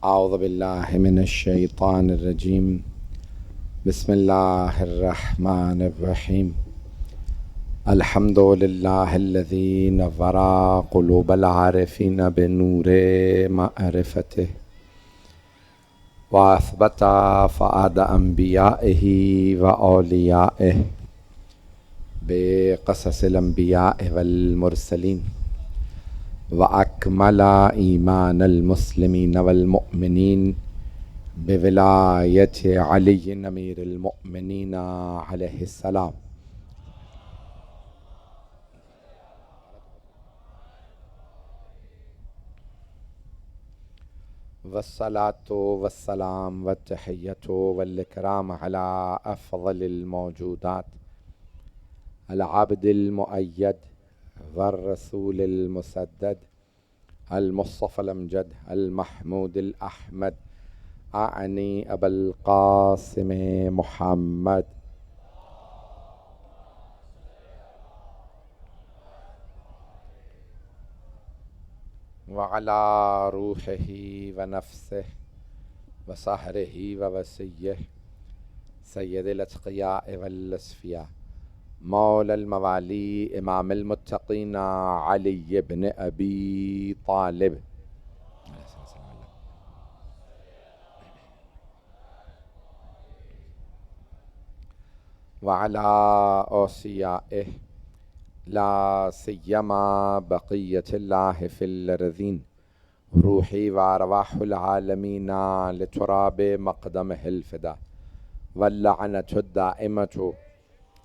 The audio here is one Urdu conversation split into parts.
اعوذ باللہ من الشیطان الرجیم بسم اللہ الرحمن الرحیم الحمد للہ الذی نور قلوب العارفین بنور معرفتہ واثبت فؤاد انبیائہ واولیائہ بقصص الانبیاء والمرسلین وأكمل إيمان المسلمين والمؤمنين بولاية علي أمير المؤمنين عليه السلام والصلاة والسلام والتحية والإكرام على أفضل الموجودات العبد المؤيد والرسول المسدد المصطفى الأمجد المحمود الأحمد أعني أبا القاسم محمد وعلى روحه ونفسه وصهره ووسيه سيد الأتقياء والأصفياء مولا الموالي امام المتقين علي بن ابي طالب وعلى اوصيائه لا سيما بقية الله في الارضين روحي وارواح العالمين لتراب مقدمه الفدا واللعنة الدائمة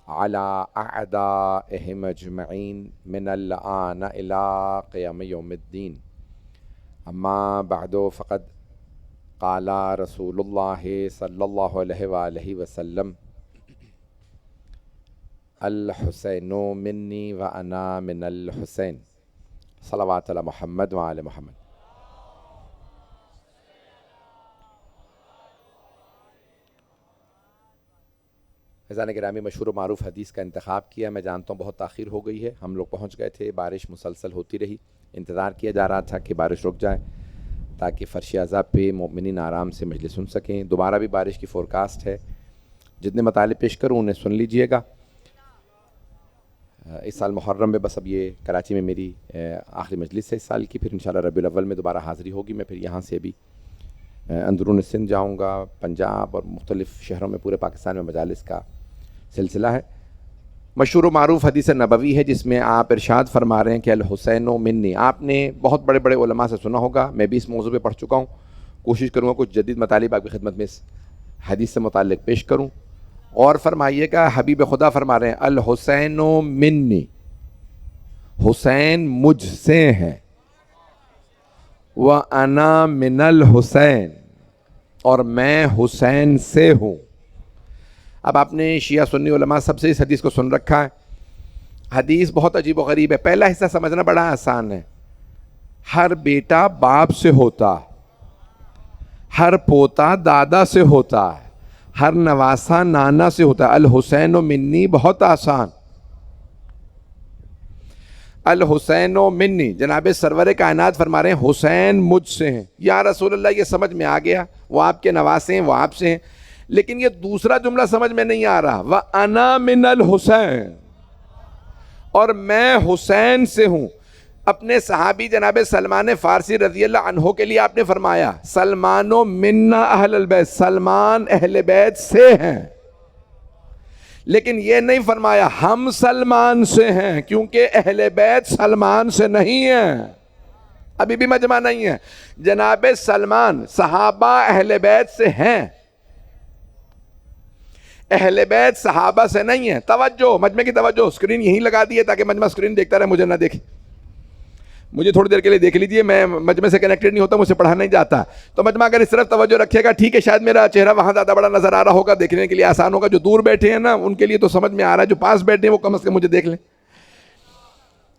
على أعدائهم أجمعين من الآن إلى قيام يوم الدين أما بعد فقد قال رسول الله صلى الله عليه وآله وسلم الحسين مني وأنا من الحسين صلوات على محمد وعلى محمد. فیضان گرامی مشہور و معروف حدیث کا انتخاب کیا. میں جانتا ہوں بہت تاخیر ہو گئی ہے، ہم لوگ پہنچ گئے تھے، بارش مسلسل ہوتی رہی، انتظار کیا جا رہا تھا کہ بارش رک جائے تاکہ فرش عذاب پہ مومنین آرام سے مجلس سن سکیں. دوبارہ بھی بارش کی فورکاسٹ ہے، جتنے مطالب پیش کروں انہیں سن لیجئے گا. اس سال محرم میں بس اب یہ کراچی میں میری آخری مجلس ہے اس سال کی، پھر انشاءاللہ ربیع الاول میں دوبارہ حاضری ہوگی. میں پھر یہاں سے بھی اندرون سندھ جاؤں گا، پنجاب اور مختلف شہروں میں پورے پاکستان میں مجالس کا سلسلہ ہے. مشہور و معروف حدیث نبوی ہے جس میں آپ ارشاد فرما رہے ہیں کہ الحسین منی. آپ نے بہت بڑے بڑے علماء سے سنا ہوگا، میں بھی اس موضوع پہ پڑھ چکا ہوں. کوشش کروں گا کچھ جدید مطالب آپ کی خدمت میں اس حدیث سے متعلق پیش کروں. اور فرمائیے گا حبیب خدا فرما رہے ہیں الحسین منی، حسین مجھ سے ہے، وَأَنَا مِنَ الْحُسَيْن، اور میں حسین سے ہوں. اب آپ نے شیعہ سنی علماء سب سے اس حدیث کو سن رکھا ہے. حدیث بہت عجیب و غریب ہے. پہلا حصہ سمجھنا بڑا آسان ہے. ہر بیٹا باپ سے ہوتا، ہر پوتا دادا سے ہوتا ہے، ہر نواسا نانا سے ہوتا ہے. الحسین منی بہت آسان. الحسین منی، جناب سرور کائنات فرما رہے ہیں حسین مجھ سے ہیں. یا رسول اللہ یہ سمجھ میں آ گیا، وہ آپ کے نواسے ہیں، وہ آپ سے ہیں، لیکن یہ دوسرا جملہ سمجھ میں نہیں آ رہا. وَأَنَا مِنَ الْحُسَيْن، اور میں حسین سے ہوں. اپنے صحابی جناب سلمان فارسی رضی اللہ عنہ کے لیے آپ نے فرمایا سلمانو منا اہل البیت، سلمان اہل بیت سے ہیں. لیکن یہ نہیں فرمایا ہم سلمان سے ہیں، کیونکہ اہل بیت سلمان سے نہیں ہیں، ابھی بھی مجمع نہیں ہے. جناب سلمان صحابہ اہل بیت سے ہیں، اہل بیت صحابہ سے نہیں ہیں. توجہ، مجمع کی توجہ. اسکرین یہیں لگا دیے تاکہ مجمع اسکرین دیکھتا رہے، مجھے نہ دیکھے. مجھے تھوڑی دیر کے لیے دیکھ لیجئے، میں مجمع سے کنیکٹڈ نہیں ہوتا، مجھ سے پڑھا نہیں جاتا. تو مجمع اگر اس طرف توجہ رکھے گا ٹھیک ہے، شاید میرا چہرہ وہاں زیادہ بڑا نظر آ رہا ہوگا، دیکھنے کے لیے آسان ہوگا. جو دور بیٹھے ہیں نا ان کے لیے تو سمجھ میں آ رہا ہے، جو پاس بیٹھے ہیں وہ کم از کم مجھے دیکھ لیں.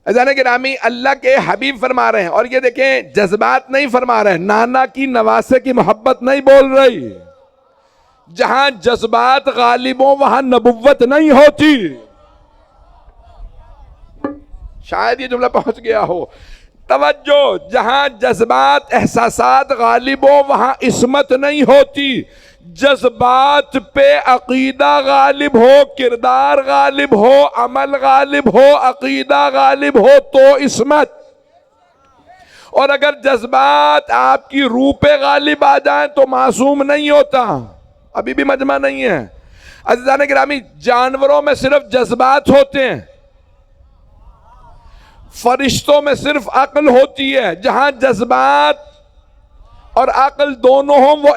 عزیزان گرامی، اللہ کے حبیب فرما رہے ہیں، اور یہ دیکھیں جذبات نہیں فرما رہے ہیں، نانا کی نواسے کی محبت نہیں بول رہی. جہاں جذبات غالب ہوں وہاں نبوت نہیں ہوتی. شاید یہ جملہ پہنچ گیا ہو. توجہ، جہاں جذبات احساسات غالب ہو وہاں عصمت نہیں ہوتی، جذبات پہ عقیدہ غالب ہو، کردار غالب ہو، عمل غالب ہو، عقیدہ غالب ہو تو عصمت۔ اور اگر جذبات آپ کی روح پہ غالب آ جائیں تو معصوم نہیں ہوتا۔ ابھی بھی مجمع نہیں ہے عزیزان گرامی، جانوروں میں صرف جذبات ہوتے ہیں، فرشتوں میں صرف عقل ہوتی ہے۔ جہاں جذبات اور عقل دونوں ہوں وہ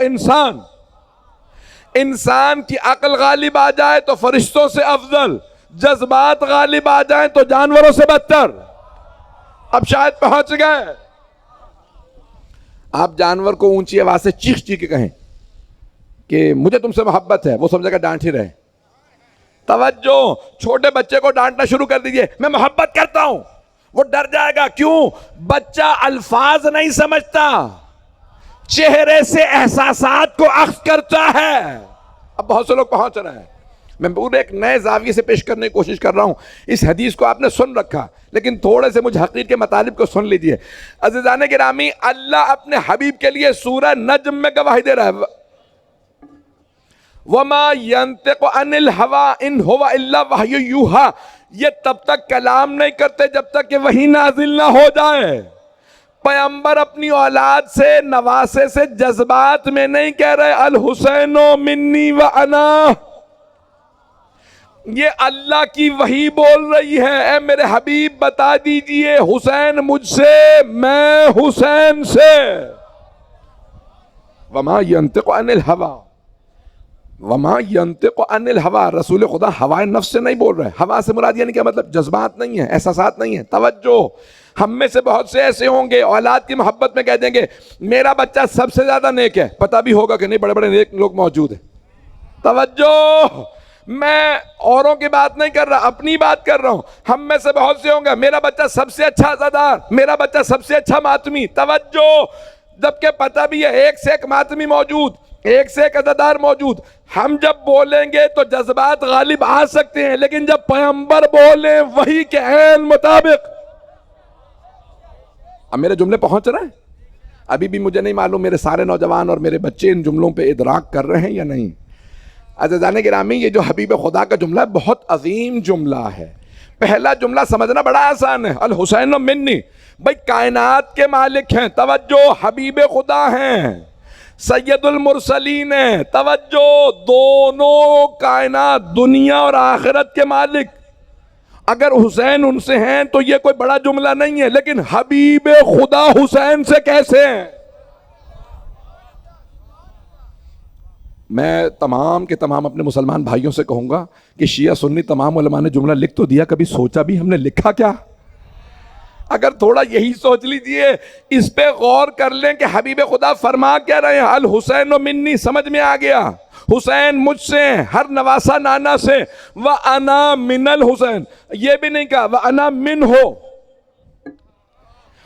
انسان کی عقل غالب آ جائے تو فرشتوں سے افضل، جذبات غالب آ جائیں تو جانوروں سے بدتر۔ اب شاید پہنچ گئے۔ آپ جانور کو اونچی آواز سے چیخ چیخ کے کہیں کہ مجھے تم سے محبت ہے، وہ سمجھے گا ڈانٹ ہی رہے۔ توجہ، چھوٹے بچے کو ڈانٹنا شروع کر دیجئے، میں محبت کرتا ہوں، وہ ڈر جائے گا۔ کیوں؟ بچہ الفاظ نہیں سمجھتا، چہرے سے احساسات کو اخذ کرتا ہے۔ اب بہت سے لوگ پہنچ رہے ہیں، میں پورے ایک نئے زاویے سے پیش کرنے کی کوشش کر رہا ہوں۔ اس حدیث کو آپ نے سن رکھا لیکن تھوڑے سے مجھ حقیر کے مطالب کو سن لیجئے۔ عزیزان گرامی، اللہ اپنے حبیب کے لیے سورہ نجم میں گواہی دے رہا ہے، وَمَا يَنْتِقُ عَنِ الْهَوَىٰ إِنْ هُوَ إِلَّا وَحْيٌ يُوحَىٰ، یہ تب تک کلام نہیں کرتے جب تک کہ وحی نازل نہ ہو جائے۔ پیغمبر اپنی اولاد سے، نواسے سے جذبات میں نہیں کہہ رہے الحسین منی وَأَنَا، یہ اللہ کی وحی بول رہی ہے، اے میرے حبیب بتا دیجئے حسین مجھ سے، میں حسین سے۔ وَمَا يَنْتِقُ عَنِ الْهَوَىٰ، وما ينطق عن الهوى، رسول خدا ہوائے نفس سے نہیں بول رہے۔ ہوا سے مراد یعنی کیا مطلب؟ جذبات نہیں ہیں، احساسات نہیں ہیں۔ توجہ، ہم میں سے بہت سے ایسے ہوں گے اولاد کی محبت میں کہہ دیں گے میرا بچہ سب سے زیادہ نیک ہے، پتہ بھی ہوگا کہ نہیں بڑے بڑے نیک لوگ موجود ہیں۔ توجہ، میں اوروں کی بات نہیں کر رہا، اپنی بات کر رہا ہوں۔ ہم میں سے بہت سے ہوں گے میرا بچہ سب سے اچھا عزادار، میرا بچہ سب سے اچھا ماتمی۔ توجہ، جبکہ پتہ بھی ہے ایک سے ایک ماتمی موجود، ایک سے ایک عزادار موجود۔ ہم جب بولیں گے تو جذبات غالب آ سکتے ہیں، لیکن جب پیغمبر بولیں وحی کے عین مطابق۔ اب میرے جملے پہنچ رہے ہیں؟ ابھی بھی مجھے نہیں معلوم میرے سارے نوجوان اور میرے بچے ان جملوں پہ ادراک کر رہے ہیں یا نہیں۔ عزیزان گرامی، یہ جو حبیب خدا کا جملہ ہے بہت عظیم جملہ ہے۔ پہلا جملہ سمجھنا بڑا آسان ہے، الحسین منی، بھئی کائنات کے مالک ہیں، توجہ، حبیب خدا ہیں، سید المرسلین ہیں، توجہ، دونوں کائنات دنیا اور آخرت کے مالک۔ اگر حسین ان سے ہیں تو یہ کوئی بڑا جملہ نہیں ہے، لیکن حبیب خدا حسین سے کیسے ہیں؟ میں تمام کے تمام اپنے مسلمان بھائیوں سے کہوں گا کہ شیعہ سنی تمام علماء نے جملہ لکھ تو دیا، کبھی سوچا بھی ہم نے لکھا کیا؟ اگر تھوڑا یہی سوچ لیجئے، اس پہ غور کر لیں کہ حبیب خدا فرما کیا رہے ہیں، الحسین منی، سمجھ میں آ گیا، حسین مجھ سے، ہر نواسا نانا سے، وَأَنَا مِنَ الْحُسین، یہ بھی نہیں کہا وَأَنَا مِنْهُ،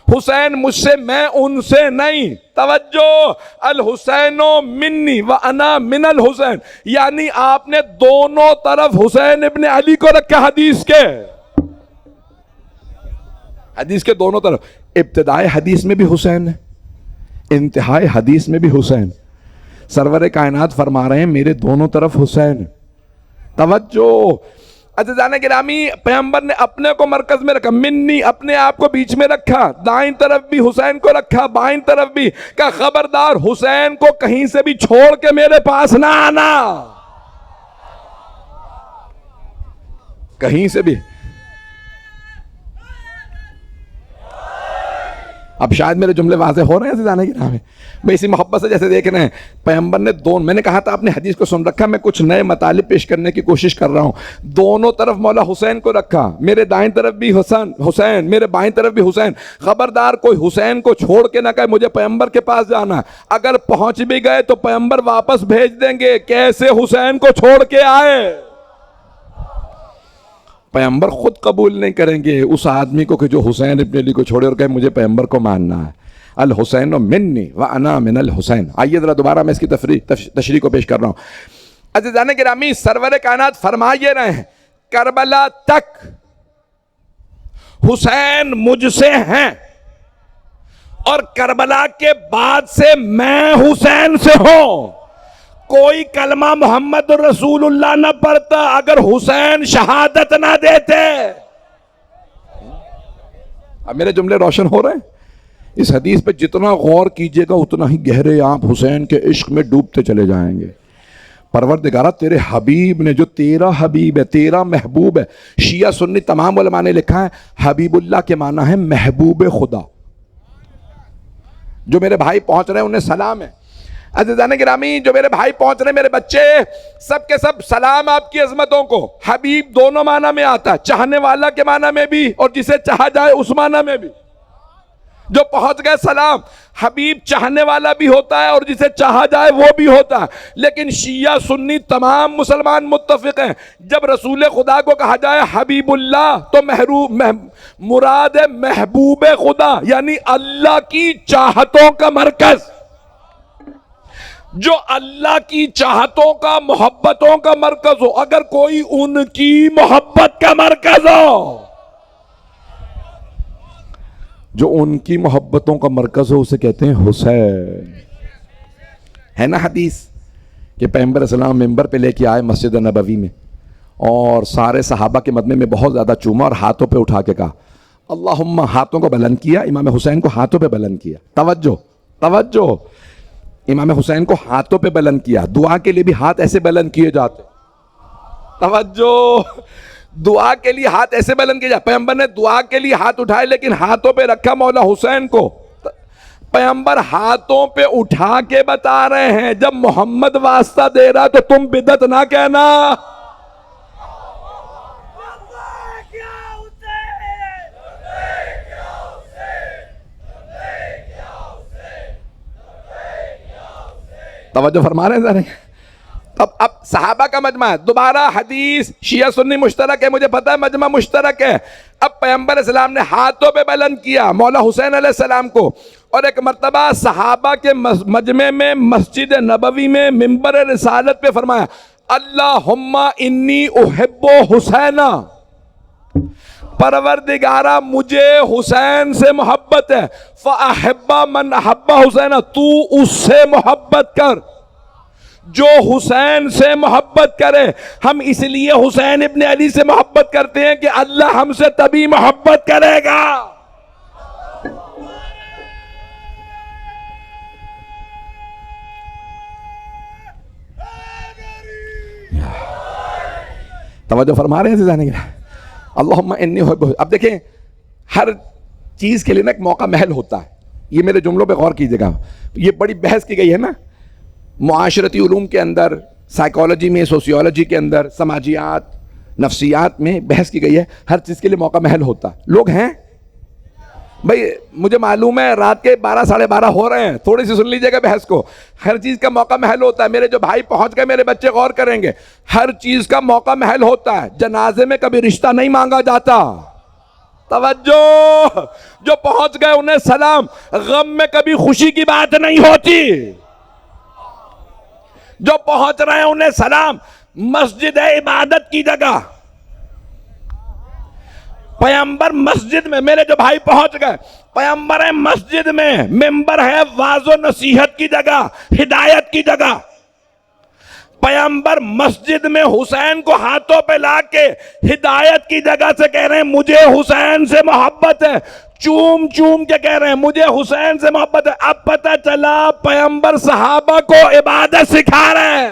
حسین مجھ سے، میں ان سے نہیں۔ توجہ، الحسین منی وَأَنَا مِنَ الْحُسین، یعنی آپ نے دونوں طرف حسین ابن علی کو رکھا حدیث کے، حدیث کے دونوں طرف۔ ابتدائے حدیث میں بھی حسین ہے، انتہائی حدیث میں بھی حسین۔ سرور کائنات فرما رہے ہیں میرے دونوں طرف حسین۔ توجہ، عزیزان گرامی، پیغمبر نے اپنے کو مرکز میں رکھا، منی، اپنے آپ کو بیچ میں رکھا، دائیں طرف بھی حسین کو رکھا، بائیں طرف بھی، کہ خبردار حسین کو کہیں سے بھی چھوڑ کے میرے پاس نہ آنا، کہیں سے بھی۔ اب شاید میرے جملے واضح ہو رہے ہیں عزیزان گرامی، میں اسی محبت سے جیسے دیکھ رہے ہیں پیغمبر نے میں نے کہا تھا آپ نے حدیث کو سن رکھا، میں کچھ نئے مطالب پیش کرنے کی کوشش کر رہا ہوں۔ دونوں طرف مولا حسین کو رکھا، میرے دائیں طرف بھی حسین، میرے بائیں طرف بھی حسین۔ خبردار کوئی حسین کو چھوڑ کے نہ کہے مجھے پیغمبر کے پاس جانا، اگر پہنچ بھی گئے تو پیغمبر واپس بھیج دیں گے، کیسے حسین کو چھوڑ کے آئے؟ پیغمبر خود قبول نہیں کریں گے اس آدمی کو کہ جو حسین ابن علی کو چھوڑے اور کہے مجھے پیغمبر کو ماننا ہے۔ الحسین منی وَأَنَا مِنَ الْحُسین۔ آئیے ذرا دوبارہ میں اس کی تشریح کو پیش کر رہا ہوں۔ عزیزان گرامی، سرور کائنات فرما یہ رہے ہیں کربلا تک حسین مجھ سے ہیں، اور کربلا کے بعد سے میں حسین سے ہوں. کوئی کلمہ محمد رسول اللہ نہ پڑھتا اگر حسین شہادت نہ دیتے. اب میرے جملے روشن ہو رہے ہیں؟ اس حدیث پہ جتنا غور کیجئے گا اتنا ہی گہرے آپ حسین کے عشق میں ڈوبتے چلے جائیں گے. پروردگارہ تیرے حبیب نے، جو تیرا حبیب ہے، تیرا محبوب ہے. شیعہ سنی تمام علماء نے لکھا ہے حبیب اللہ کے معنی ہے محبوب خدا. جو میرے بھائی پہنچ رہے ہیں انہیں سلام ہے. عزیزان گرامی، جو میرے بھائی پہنچ رہے ہیں، میرے بچے، سب کے سب سلام آپ کی عظمتوں کو. حبیب دونوں معنی میں آتا ہے، چاہنے والا کے معنی میں بھی اور جسے چاہا جائے اس معنی میں بھی. جو پہنچ گئے سلام. حبیب چاہنے والا بھی ہوتا ہے اور جسے چاہا جائے وہ بھی ہوتا ہے. لیکن شیعہ سنی تمام مسلمان متفق ہیں جب رسول خدا کو کہا جائے حبیب اللہ تو مراد ہے محبوب خدا، یعنی اللہ کی چاہتوں کا مرکز. جو اللہ کی چاہتوں کا، محبتوں کا مرکز ہو. اگر کوئی ان کی محبت کا مرکز ہو، جو ان کی محبتوں کا مرکز ہو، اسے کہتے ہیں حسین. ہے نا حدیث کہ پیغمبر اسلام ممبر پہ لے کے آئے مسجد نبوی میں اور سارے صحابہ کے مدمے میں بہت زیادہ چوما اور ہاتھوں پہ اٹھا کے کہا اللہم، ہاتھوں کو بلند کیا. امام حسین کو ہاتھوں پہ بلند کیا. توجہ توجہ، امام حسین کو ہاتھوں پہ بلند کیا. دعا کے لیے بھی ہاتھ ایسے بلند کیے جاتے. توجہ، دعا کے لیے ہاتھ ایسے بلند کیے جاتے. پیغمبر نے دعا کے لیے ہاتھ اٹھائے لیکن ہاتھوں پہ رکھا مولا حسین کو. پیغمبر ہاتھوں پہ اٹھا کے بتا رہے ہیں جب محمد واسطہ دے رہا تو تم بدعت نہ کہنا. توجہ فرما رہے ہیں ذرا. اب صحابہ کا مجمع ہے. دوبارہ حدیث شیعہ سنی مشترک ہے، مجھے پتا ہے مجمع مشترک ہے. اب پیغمبر اسلام نے ہاتھوں پہ بلند کیا مولا حسین علیہ السلام کو. اور ایک مرتبہ صحابہ کے مجمع میں مسجد نبوی میں منبر رسالت پہ فرمایا اللہم انی احب حسینا، پروردگارہ مجھے حسین سے محبت ہے. فَأَحِبَّ مَنْ أَحَبَّ حسینہ، تو اس سے محبت کر جو حسین سے محبت کرے. ہم اس لیے حسین ابن علی سے محبت کرتے ہیں کہ اللہ ہم سے تبھی محبت کرے گا. توجہ فرما رہے ہیں جانے گا. اللہم انی احب. اب دیکھیں ہر چیز کے لیے نا ایک موقع محل ہوتا ہے. یہ میرے جملوں پہ غور کیجئے گا. یہ بڑی بحث کی گئی ہے نا معاشرتی علوم کے اندر، سائیکالوجی میں، سوسیولوجی کے اندر، سماجیات، نفسیات میں بحث کی گئی ہے. ہر چیز کے لیے موقع محل ہوتا ہے. لوگ ہیں بھائی، مجھے معلوم ہے رات کے 12 ساڑھے 12 ہو رہے ہیں، تھوڑی سی سن لیجئے گا بحث کو. ہر چیز کا موقع محل ہوتا ہے. میرے جو بھائی پہنچ گئے میرے بچے غور کریں گے. ہر چیز کا موقع محل ہوتا ہے. جنازے میں کبھی رشتہ نہیں مانگا جاتا. توجہ، جو پہنچ گئے انہیں سلام. غم میں کبھی خوشی کی بات نہیں ہوتی. جو پہنچ رہے ہیں انہیں سلام. مسجد ہے عبادت کی جگہ. پیغمبر مسجد میں، میرے جو بھائی پہنچ گئے، پیغمبر ہے مسجد میں. منبر ہے واعظ و نصیحت کی جگہ، ہدایت کی جگہ. پیغمبر مسجد میں حسین کو ہاتھوں پہ لا کے ہدایت کی جگہ سے کہہ رہے ہیں مجھے حسین سے محبت ہے. چوم چوم کے کہہ رہے ہیں مجھے حسین سے محبت ہے. اب پتہ چلا پیغمبر صحابہ کو عبادت سکھا رہے ہیں.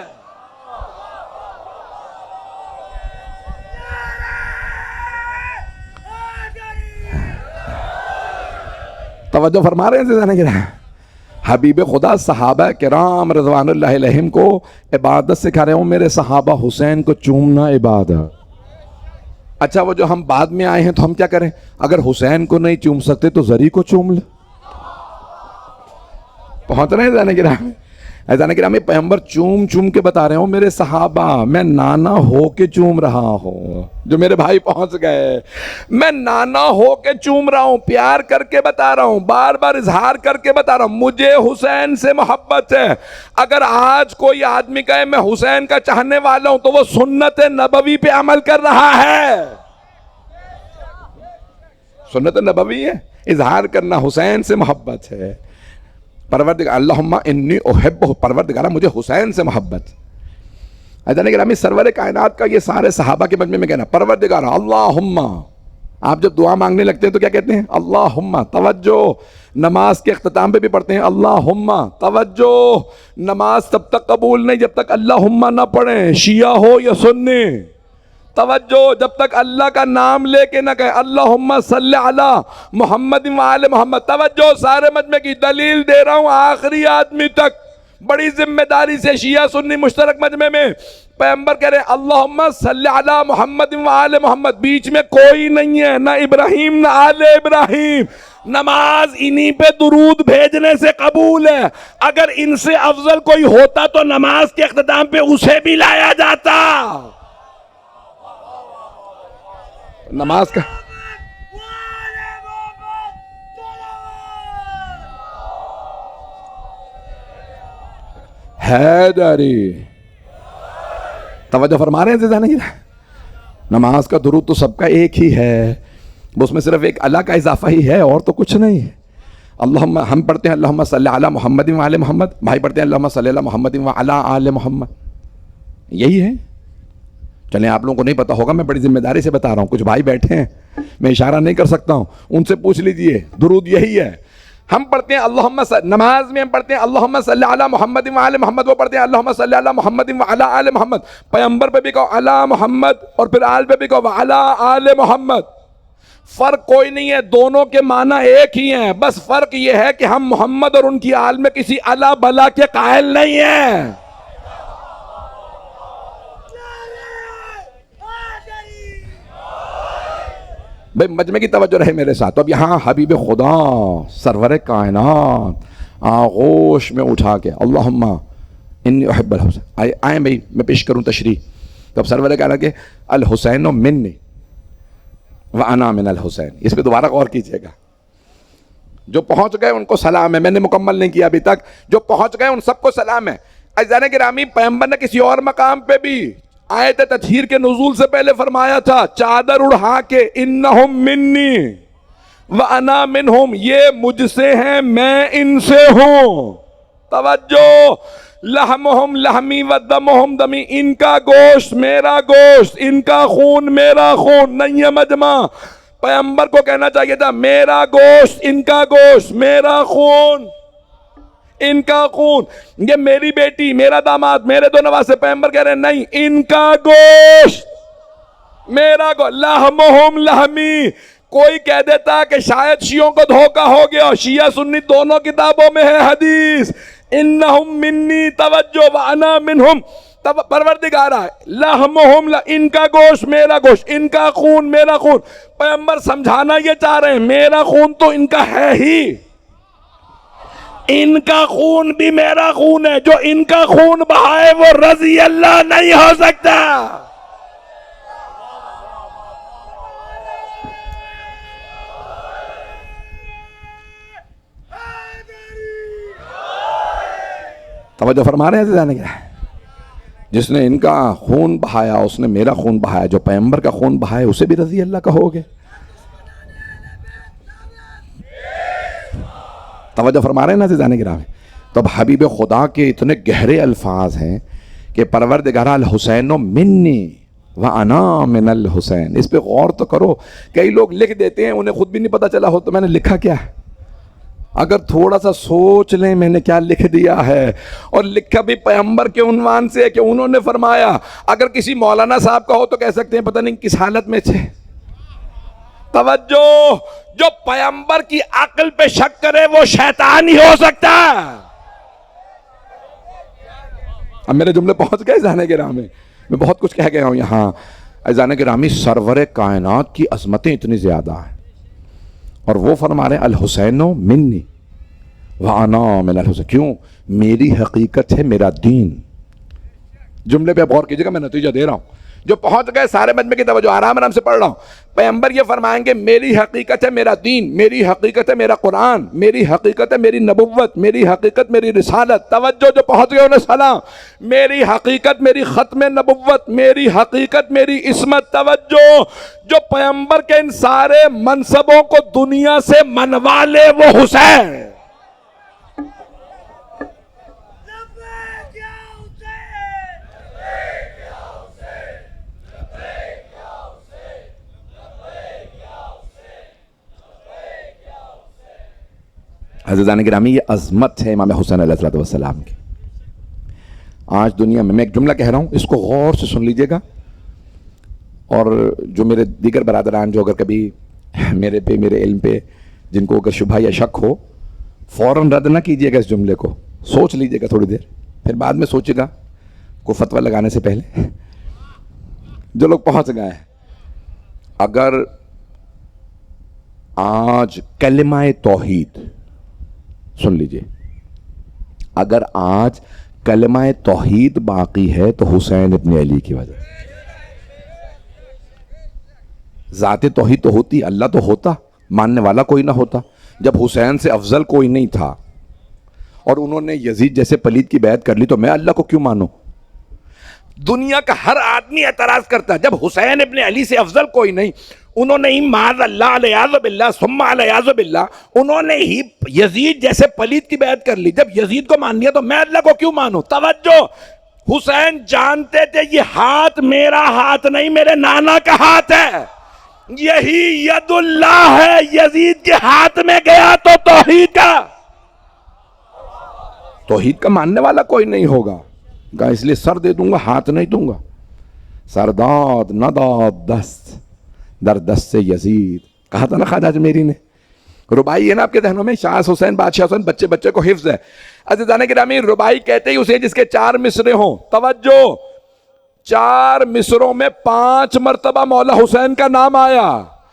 توجہ فرما رہے ہیں جانے کے رہے. حبیب خدا صحابہ کرام رضوان اللہ علیہم کو عبادت سکھا رہے ہوں. میرے صحابہ حسین کو چومنا عبادت. اچھا وہ جو ہم بعد میں آئے ہیں تو ہم کیا کریں؟ اگر حسین کو نہیں چوم سکتے تو زری کو چوم لیں. پہنچ رہے ہیں جانے کے رہے. ایزان کرام پیغمبر چوم چوم کے بتا رہے ہوں میرے صحابہ میں نانا ہو کے چوم رہا ہوں. جو میرے بھائی پہنچ گئے میں نانا ہو کے چوم رہا ہوں. پیار کر کے بتا رہا ہوں، بار بار اظہار کر کے بتا رہا ہوں مجھے حسین سے محبت ہے. اگر آج کوئی آدمی کہے میں حسین کا چاہنے والا ہوں تو وہ سنت نبوی پہ عمل کر رہا ہے. سنت نبوی ہے. اظہار کرنا حسین سے محبت ہے. پروردگار اللہم انی احبہ، پروردگارہ مجھے حسین سے محبت. حضرت گرامی سرور کائنات کا یہ سارے صحابہ کے مجمع میں کہنا پروردگارہ اللہم. آپ جب دعا مانگنے لگتے ہیں تو کیا کہتے ہیں؟ اللہم. توجہ، نماز کے اختتام پہ بھی پڑھتے ہیں اللہم. توجہ، نماز تب تک قبول نہیں جب تک اللہم نہ پڑھیں، شیعہ ہو یا سنی. توجہ، جب تک اللہ کا نام لے کے نہ کہیں اللہم صلی علی محمد وآل محمد. توجہ، سارے مجمع کی دلیل دے رہا ہوں آخری آدمی تک. بڑی ذمہ داری سے شیعہ سنی مشترک مجمع میں پیغمبر کہہ رہے ہیں اللہم صلی علی محمد وآل محمد. بیچ میں کوئی نہیں ہے، نہ ابراہیم نہ آل ابراہیم. نماز انہی پہ درود بھیجنے سے قبول ہے. اگر ان سے افضل کوئی ہوتا تو نماز کے اختتام پہ اسے بھی لایا جاتا. نماز کا حیدری. توجہ فرما رہے ہیں زیادہ نہیں؟ نماز کا درود تو سب کا ایک ہی ہے، اس میں صرف ایک اللہ کا اضافہ ہی ہے اور تو کچھ نہیں. اللہم ہم پڑھتے ہیں اللہم صلی علی محمد وآل محمد، بھائی پڑھتے ہیں اللہم صلی علی محمد وعلی آل محمد. یہی ہے. چلیں آپ لوگوں کو نہیں پتا ہوگا، میں بڑی ذمہ داری سے بتا رہا ہوں. کچھ بھائی بیٹھے ہیں، میں اشارہ نہیں کر سکتا ہوں، ان سے پوچھ لیجئے. درود یہی ہے. ہم پڑھتے ہیں اللہم نماز میں ہم پڑھتے ہیں اللہم صلی علی محمد وآل محمد، وہ پڑھتے ہیں اللہم صلی علی محمد وعلی آل محمد. پیغمبر پہ بھی کہو علی محمد اور پھر آل پہ بھی کہو وعلی آل محمد. فرق کوئی نہیں ہے، دونوں کے معنی ایک ہی ہیں. بس فرق یہ ہے کہ ہم محمد اور ان کی آل میں کسی الا بلا کے قائل نہیں ہیں. بھئی مجمع کی توجہ رہے میرے ساتھ. اب یہاں حبیب خدا سرور کائنات آغوش میں اٹھا کے اللہم انی احب الحسین. آئیں بھئی میں پیش کروں تشریح. تو اب سرور کائنات کے الحسین منی وانا من الحسین، اس پہ دوبارہ غور کیجئے گا. جو پہنچ گئے ان کو سلام ہے. میں نے مکمل نہیں کیا ابھی تک. جو پہنچ گئے ان سب کو سلام ہے. عزیزان گرامی پیغمبر نے کسی اور مقام پہ بھی آیت تطہیر کے نزول سے پہلے فرمایا تھا چادر اڑھا کے انہم منی وانا منہم، یہ مجھ سے ہیں میں ان سے ہوں. توجہ، لحمہم لحمی ودمہم دمی، ان کا گوشت میرا گوشت، ان کا خون میرا خون. نہیں ہے مجمع. پیغمبر کو کہنا چاہیے تھا میرا گوشت ان کا گوشت، میرا خون ان کا خون. یہ میری بیٹی، میرا داماد، میرے دو نواسے. پیغمبر کہہ رہے ہیں نہیں، ان کا گوشت میرا گوشت. لحمہم لحمی. کوئی کہہ دیتا کہ شاید شیعوں کو دھوکہ ہو گیا، شیعہ سنی دونوں کتابوں میں ہے حدیث انہم منی. توجہ، وانا منہم. پروردگارہ لحمہم، ان کا گوشت میرا گوشت، ان کا خون میرا خون. پیغمبر سمجھانا یہ چاہ رہے ہیں میرا خون تو ان کا ہے ہی، ان کا خون بھی میرا خون ہے. جو ان کا خون بہائے وہ رضی اللہ نہیں ہو سکتا. توجہ فرما رہے ہیں جانے کیا؟ جس نے ان کا خون بہایا اس نے میرا خون بہایا. جو پیغمبر کا خون بہائے اسے بھی رضی اللہ کہو گے. توجہ فرما رہے ہیں نا عزیزان گرامی. تو اب حبیب خدا کے اتنے گہرے الفاظ ہیں کہ پروردگار الحسین منی وانا من الحسین. اس پہ غور تو کرو. کئی لوگ لکھ دیتے ہیں انہیں خود بھی نہیں پتا چلا ہو تو میں نے لکھا کیا ہے. اگر تھوڑا سا سوچ لیں میں نے کیا لکھ دیا ہے. اور لکھا بھی پیغمبر کے عنوان سے کہ انہوں نے فرمایا. اگر کسی مولانا صاحب کا ہو تو کہہ سکتے ہیں پتہ نہیں کس حالت میں تھے. توجہ، جو پیغمبر کی عقل پہ شک کرے وہ شیطان ہی ہو سکتا ہے. اب میرے جملے پہنچ گئے اذان گرامی. میں بہت کچھ کہہ گیا ہوں یہاں. اذان گرامی سرور کائنات کی عظمتیں اتنی زیادہ ہیں اور وہ فرما رہے ہیں الحسین منی وانا من الحسین. کیوں؟ میری حقیقت ہے میرا دین. جملے پہ اب غور کیجئے گا، میں نتیجہ دے رہا ہوں. جو پہنچ گئے سارے مجمع کی توجہ، آرام آرام سے پڑھ رہا ہوں. پیغمبر یہ فرمائیں گے میری حقیقت ہے میرا دین، میری حقیقت ہے میرا قرآن، میری حقیقت ہے میری نبوت، میری حقیقت میری رسالت. توجہ، جو پہنچ گئے انہیں سلام. میری حقیقت میری ختم نبوت، میری حقیقت میری عصمت. توجہ، جو پیغمبر کے ان سارے منصبوں کو دنیا سے منوا لے وہ حسین. عزیزان گرامی، یہ عظمت ہے امام حسین علیہ السلام کی. آج دنیا میں ایک جملہ کہہ رہا ہوں، اس کو غور سے سن لیجئے گا، اور جو میرے دیگر برادران جو اگر کبھی میرے پہ، میرے علم پہ جن کو اگر شبہ یا شک ہو، فوراً رد نہ کیجئے گا اس جملے کو، سوچ لیجئے گا تھوڑی دیر، پھر بعد میں سوچے گا کوئی فتویٰ لگانے سے پہلے. جو لوگ پہنچ گئے ہیں، اگر آج کلمہ توحید، سن لیجئے، اگر آج کلمہ توحید باقی ہے تو حسین ابن علی کی وجہ سے. ذات توحید تو ہوتی، اللہ تو ہوتا، ماننے والا کوئی نہ ہوتا. جب حسین سے افضل کوئی نہیں تھا اور انہوں نے یزید جیسے پلید کی بیعت کر لی تو میں اللہ کو کیوں مانوں؟ دنیا کا ہر آدمی اعتراض کرتا ہے جب حسین ابن علی سے افضل کوئی نہیں، انہوں نے ہی معاذ اللہ علیہ باللہ ثم علیہ باللہ، انہوں نے ہی یزید جیسے پلید کی بیعت کر لی. جب یزید کو مان لیا تو میں اللہ کو کیوں مانوں؟ توجہ، حسین جانتے تھے یہ ہاتھ میرا ہاتھ نہیں، میرے نانا کا ہاتھ ہے. یہی ید اللہ ہے، یزید کے ہاتھ میں گیا تو توحید کا ماننے والا کوئی نہیں ہوگا. اس لیے سر دے دوں گا، ہاتھ نہیں دوں گا. سرداد نداد دست در دست سے یزید، کہا تھا نا خواجہ اجمیری نے. ربائی ہے نا آپ کے ذہنوں میں، شاہ حسین بادشاہ حسین، بچے بچے کو حفظ ہے. عزیزان گرامی، ربائی کہتے ہی اسے جس کے 4 مصرے ہوں. توجہ، 4 مصروں میں 5 مرتبہ مولا حسین کا نام آیا.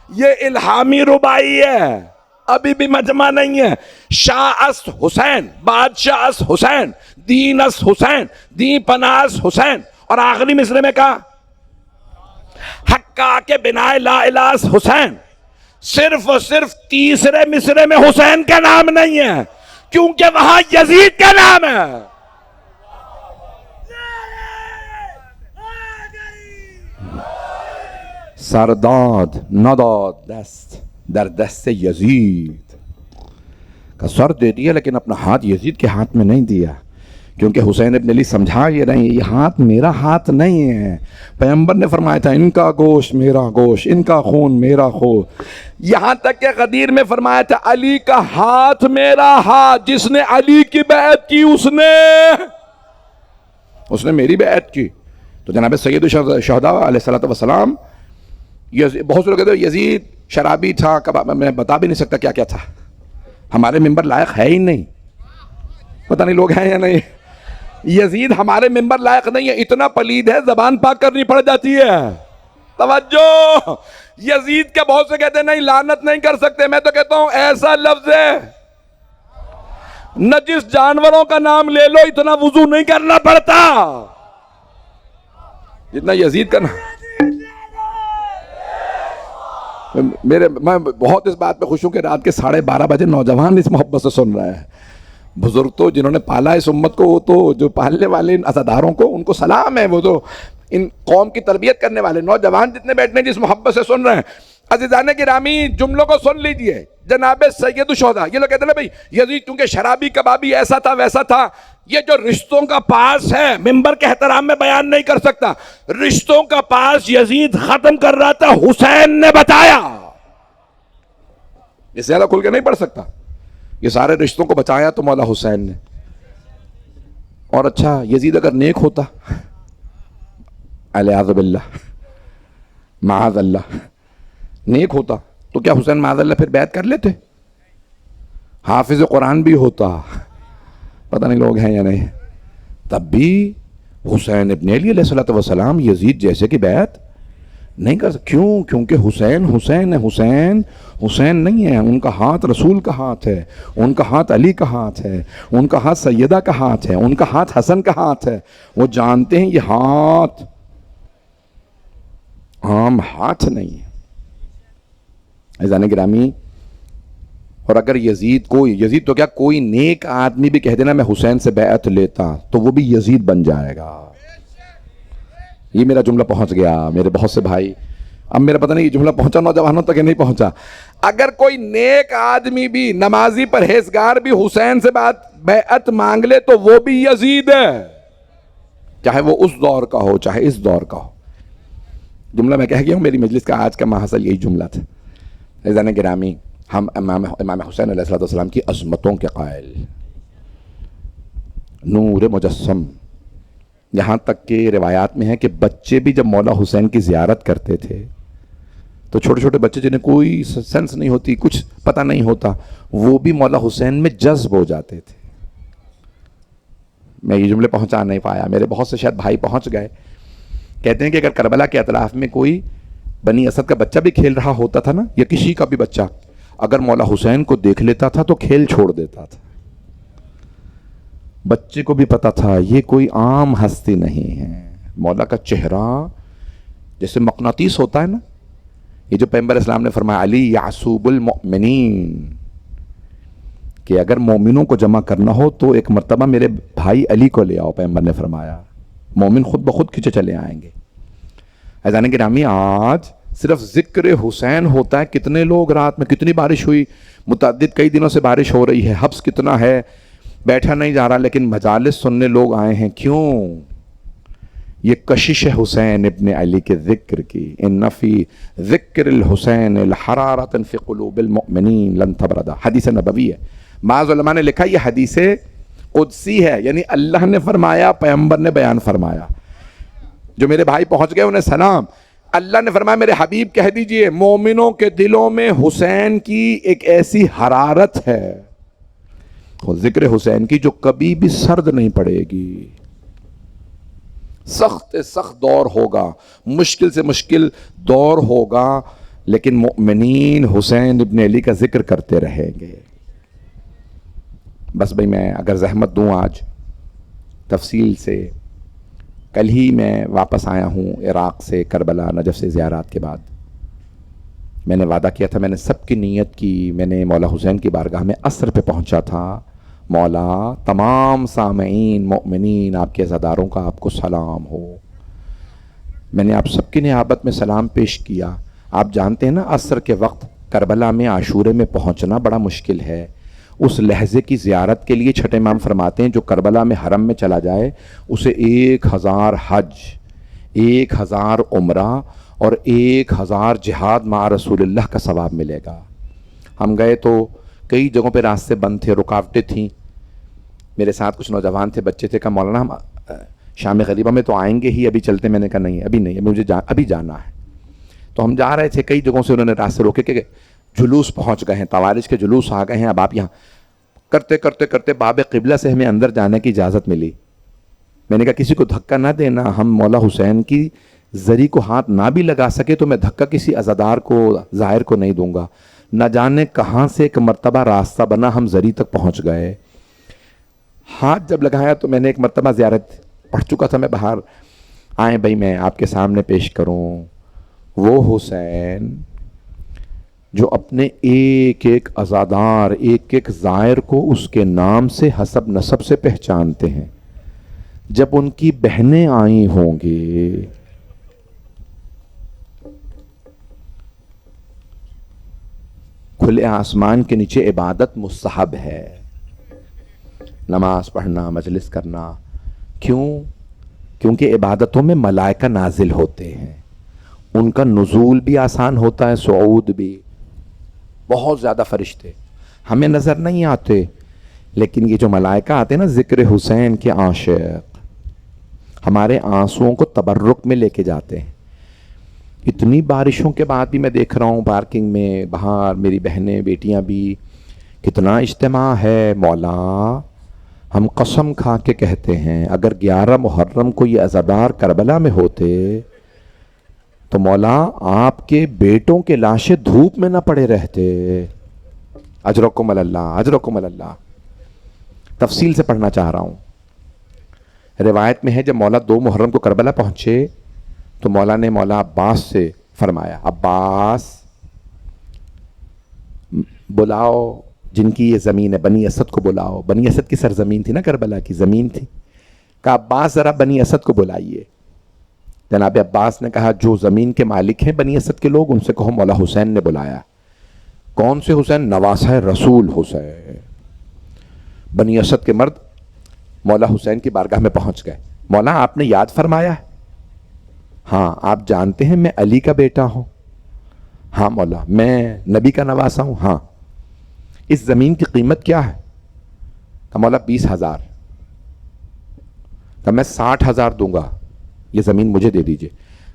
یہ الہامی ربائی ہے، ابھی بھی مجمع نہیں ہے. شاہ اس حسین، بادشاہ اس حسین، دین اس حسین، دین پناس حسین، اور آخری مصرے میں کہا حقا کے بنا لا الہ اس حسین. صرف اور صرف تیسرے مصرے میں حسین کا نام نہیں ہے کیونکہ وہاں یزید کا نام ہے. سرداد نداد دست در دست یزید، کا سر دے دیا لیکن اپنا ہاتھ یزید کے ہاتھ میں نہیں دیا، کیونکہ حسین ابن علی سمجھا یہ رہے ہیں یہ ہاتھ میرا ہاتھ نہیں ہے. پیغمبر نے فرمایا تھا ان کا گوشت میرا گوشت، ان کا خون میرا خون. یہاں تک کہ غدیر میں فرمایا تھا علی کا ہاتھ میرا ہاتھ، جس نے علی کی بیعت کی اس نے میری بیعت کی. تو جناب سید الشہداء علیہ السلام، بہت سے لوگ کہتے ہیں یزید شرابی تھا، میں بتا بھی نہیں سکتا کیا کیا تھا، ہمارے ممبر لائق ہے ہی نہیں. پتہ نہیں لوگ ہیں یا نہیں. یزید ہمارے ممبر لائق نہیں ہے، اتنا پلید ہے زبان پاک کرنی پڑ جاتی ہے. توجہ، یزید کے بہت سے کہتے ہیں نہیں لعنت نہیں کر سکتے، میں تو کہتا ہوں ایسا لفظ ہے نجس جانوروں کا نام لے لو اتنا وضو نہیں کرنا پڑتا جتنا یزید کا نام. میں بہت اس بات پہ خوش ہوں کہ رات کے 12:30 بجے نوجوان اس محبت سے سن رہے ہیں. بزرگ تو جنہوں نے پالا اس امت کو، وہ تو جو پالنے والے ان عزاداروں کو ان کو سلام ہے، وہ تو ان قوم کی تربیت کرنے والے نوجوان جتنے بیٹھنے جس محبت سے سن رہے ہیں. عزیزان گرامی، جملوں کو سن لیجئے. جناب سید الشہداء، یہ لوگ کہتے ہیں بھئی یزید کیونکہ شرابی کبابی ایسا تھا ویسا تھا. یہ جو رشتوں کا پاس ہے ممبر کے احترام میں بیان نہیں کر سکتا. رشتوں کا پاس یزید ختم کر رہا تھا، حسین نے بتایا. یہ زیادہ کھل کے نہیں پڑھ سکتا. یہ سارے رشتوں کو بچایا تو مولا حسین نے. اور اچھا یزید اگر نیک ہوتا، الیاذ باللہ، معاذ اللہ، نیک ہوتا تو کیا حسین معاذ اللہ پھر بیعت کر لیتے؟ حافظ قرآن بھی ہوتا، پتہ نہیں لوگ ہیں یا نہیں، تب بھی حسین ابن علی علیہ السلام یزید جیسے کی بیعت نہیں کر سکتے. کیوں؟ کیونکہ حسین حسین ہے. حسین حسین نہیں ہے، ان کا ہاتھ رسول کا ہاتھ ہے، ان کا ہاتھ علی کا ہاتھ ہے، ان کا ہاتھ سیدہ کا ہاتھ ہے، ان کا ہاتھ حسن کا ہاتھ ہے. وہ جانتے ہیں یہ ہاتھ عام ہاتھ نہیں ہے. عزیزان گرامی، اور اگر یزید تو کیا کوئی نیک آدمی بھی کہہ دینا میں حسین سے بیعت لیتا تو وہ بھی یزید بن جائے گا. یہ میرا جملہ پہنچ گیا میرے بہت سے بھائی. اب میرا پتہ نہیں یہ جملہ پہنچا نوجوانوں تک یا نہیں پہنچا. اگر کوئی نیک آدمی بھی، نمازی پرہیزگار بھی حسین سے بیعت مانگ لے تو وہ بھی یزید ہے، چاہے وہ اس دور کا ہو چاہے اس دور کا ہو. جملہ میں کہہ گیا ہوں، میری مجلس کا آج کا ماحصل یہی جملہ تھا. عزیزان گرامی، ہم امام حسین علیہ السلام کی عظمتوں کے قائل، نور مجسم. یہاں تک کہ روایات میں ہے کہ بچے بھی جب مولا حسین کی زیارت کرتے تھے تو چھوٹے چھوٹے بچے جنہیں کوئی سینس نہیں ہوتی، کچھ پتہ نہیں ہوتا، وہ بھی مولا حسین میں جذب ہو جاتے تھے. میں یہ جملے پہنچا نہیں پایا، میرے بہت سے شاید بھائی پہنچ گئے. کہتے ہیں کہ اگر کربلا کے اطراف میں کوئی بنی اسد کا بچہ بھی کھیل رہا ہوتا تھا نا، یا کسی کا بھی بچہ اگر مولا حسین کو دیکھ لیتا تھا تو کھیل چھوڑ دیتا تھا. بچے کو بھی پتا تھا یہ کوئی عام ہستی نہیں ہے. مولا کا چہرہ جیسے مقناطیس ہوتا ہے نا، یہ جو پیغمبر اسلام نے فرمایا علی یعصوب المؤمنین، کہ اگر مومنوں کو جمع کرنا ہو تو ایک مرتبہ میرے بھائی علی کو لے آؤ. پیغمبر نے فرمایا مومن خود بخود کھچے چلے آئیں گے. عزیزان گرامی، آج صرف ذکر حسین ہوتا ہے. کتنے لوگ رات میں، کتنی بارش ہوئی، متعدد کئی دنوں سے بارش ہو رہی ہے، حبس کتنا ہے، بیٹھا نہیں جا رہا، لیکن مجالس سننے لوگ آئے ہیں. کیوں؟ یہ کشش حسین ابن علی کے ذکر کی. ان فی ذکر الحسین الحرارۃ فی قلوب المؤمنین لن تبرد. حدیث نبوی ہے. بعض علماء نے لکھا یہ حدیث قدسی ہے، یعنی اللہ نے فرمایا، پیغمبر نے بیان فرمایا. جو میرے بھائی پہنچ گئے انہیں سلام. اللہ نے فرمایا میرے حبیب کہہ دیجئے مومنوں کے دلوں میں حسین کی ایک ایسی حرارت ہے، ذکر حسین کی، جو کبھی بھی سرد نہیں پڑے گی. سخت سخت دور ہوگا، مشکل سے مشکل دور ہوگا، لیکن مؤمنین حسین ابن علی کا ذکر کرتے رہیں گے. بس بھئی میں اگر زحمت دوں آج تفصیل سے، کل ہی میں واپس آیا ہوں عراق سے، کربلا نجف سے زیارات کے بعد. میں نے وعدہ کیا تھا، میں نے سب کی نیت کی، میں نے مولا حسین کی بارگاہ میں عصر پہ پہنچا تھا. مولا تمام سامعین مؤمنین آپ کے عزاداروں کا آپ کو سلام ہو. میں نے آپ سب کی نیابت میں سلام پیش کیا. آپ جانتے ہیں نا عصر کے وقت کربلا میں عاشورے میں پہنچنا بڑا مشکل ہے. اس لحظے کی زیارت کے لیے چھٹے امام فرماتے ہیں جو کربلا میں حرم میں چلا جائے اسے 1000 حج، 1000 عمرہ اور 1000 جہاد مع رسول اللہ کا ثواب ملے گا. ہم گئے تو کئی جگہوں پہ راستے بند تھے، رکاوٹیں تھیں. میرے ساتھ کچھ نوجوان تھے، بچے تھے. کہا مولانا ہم شام غریبہ میں تو آئیں گے ہی، ابھی چلتے. میں نے کہا نہیں، ابھی نہیں، مجھے ابھی جانا ہے. تو ہم جا رہے تھے، کئی جگہوں سے انہوں نے راستے روکے کہ جلوس پہنچ گئے ہیں، توارش کے جلوس آ گئے ہیں، اب آپ یہاں. کرتے کرتے کرتے باب قبلہ سے ہمیں اندر جانے کی اجازت ملی. میں نے کہا کسی کو دھکا نہ دینا، ہم مولا حسین کی زری کو ہاتھ نہ بھی لگا سکے تو میں دھکا کسی عزادار کو، ظاہر کو نہیں دوں گا. نہ جانے کہاں سے ایک مرتبہ راستہ بنا، ہم زری تک پہنچ گئے. ہاتھ جب لگایا تو میں نے ایک مرتبہ زیارت پڑھ چکا تھا، میں باہر آئے بھائی میں آپ کے سامنے پیش کروں وہ حسین جو اپنے ایک ایک عزادار، ایک ایک زائر کو اس کے نام سے حسب نسب سے پہچانتے ہیں. جب ان کی بہنیں آئی ہوں گی کھلے آسمان کے نیچے عبادت مستحب ہے، نماز پڑھنا، مجلس کرنا. کیوں؟ کیونکہ عبادتوں میں ملائکہ نازل ہوتے ہیں، ان کا نزول بھی آسان ہوتا ہے، صعود بھی. بہت زیادہ فرشتے ہمیں نظر نہیں آتے، لیکن یہ جو ملائکہ آتے ہیں نا ذکر حسین کے عاشق، ہمارے آنسوؤں کو تبرک میں لے کے جاتے ہیں. اتنی بارشوں کے بعد بھی میں دیکھ رہا ہوں پارکنگ میں باہر میری بہنیں بیٹیاں بھی، کتنا اجتماع ہے. مولا ہم قسم کھا کے کہتے ہیں اگر 11 محرم کو یہ عزادار کربلا میں ہوتے تو مولا آپ کے بیٹوں کے لاشیں دھوپ میں نہ پڑے رہتے. اجرکم اللہ، اجرکم اللہ. تفصیل سے پڑھنا چاہ رہا ہوں. روایت میں ہے جب مولا 2 محرم کو کربلا پہنچے تو مولا نے مولا عباس سے فرمایا عباس بلاؤ جن کی یہ زمین ہے، بنی اسد کو بلاؤ. بنی اسد کی سرزمین تھی نا، کربلا کی زمین تھی. کہا عباس ذرا بنی اسد کو بلائیے. جناب عباس نے کہا جو زمین کے مالک ہیں بنی اسد کے لوگ، ان سے کہو مولا حسین نے بلایا. کون سے حسین؟ نواسہ رسول حسین. بنی اسد کے مرد مولا حسین کی بارگاہ میں پہنچ گئے. مولا آپ نے یاد فرمایا؟ ہاں. آپ جانتے ہیں میں علی کا بیٹا ہوں؟ ہاں مولا. میں نبی کا نواسا ہوں؟ ہاں. اس زمین کی قیمت کیا ہے؟ کہ مولا 20,000. کہ میں 60,000 دوں گا، یہ زمین مجھے دے دیجئے.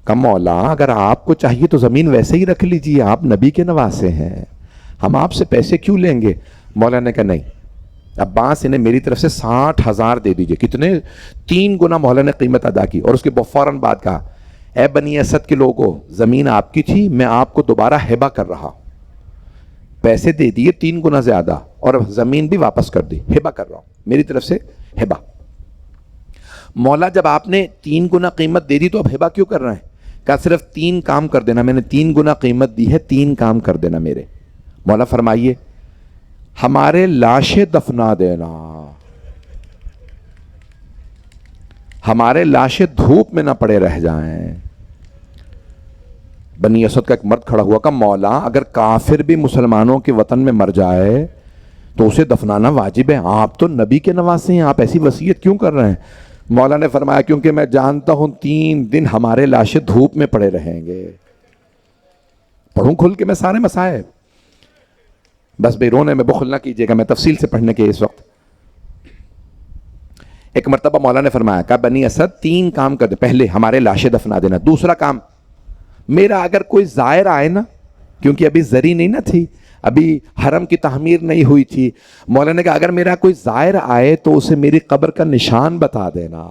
کہ مولا اگر آپ کو چاہیے تو زمین ویسے ہی رکھ لیجئے، آپ نبی کے نواسے ہیں، ہم آپ سے پیسے کیوں لیں گے؟ مولا نے کہا نہیں عباس انہیں میری طرف سے 60,000 دے دیجئے. کتنے؟ 3 گنا مولا نے قیمت ادا کی. اور اس کے فوراً بعد کہا اے بنی اسد کے لوگوں، زمین آپ کی تھی، میں آپ کو دوبارہ ہبہ کر رہا ہوں. پیسے دے دیے 3 گنا زیادہ اور زمین بھی واپس کر دی، ہبہ کر رہا ہوں میری طرف سے ہبہ. مولا جب آپ نے 3 گنا قیمت دے دی تو اب ہبہ کیوں کر رہے ہیں؟ کہا صرف 3 کام کر دینا، میں نے 3 گنا قیمت دی ہے، 3 کام کر دینا میرے. مولا فرمائیے. ہمارے لاشیں دفنا دینا، ہمارے لاشیں دھوپ میں نہ پڑے رہ جائیں. بنی اسد کا ایک مرد کھڑا ہوا کہ مولا اگر کافر بھی مسلمانوں کے وطن میں مر جائے تو اسے دفنانا واجب ہے، آپ تو نبی کے نواسے ہیں، آپ ایسی وصیت کیوں کر رہے ہیں؟ مولا نے فرمایا کیونکہ میں جانتا ہوں 3 دن ہمارے لاشیں دھوپ میں پڑے رہیں گے. پڑھوں کھل کے میں سارے مسائل، بس بے رونے میں بخل نہ کیجیے گا، میں تفصیل سے پڑھنے کے اس وقت. ایک مرتبہ مولا نے فرمایا کہ بنی اسد 3 کام کر دے. پہلے ہمارے لاشیں دفنا دینا. دوسرا کام، میرا اگر کوئی زائر آئے نا، کیونکہ ابھی زری نہیں نہ تھی، ابھی حرم کی تعمیر نہیں ہوئی تھی. مولا نے کہا اگر میرا کوئی زائر آئے تو اسے میری قبر کا نشان بتا دینا،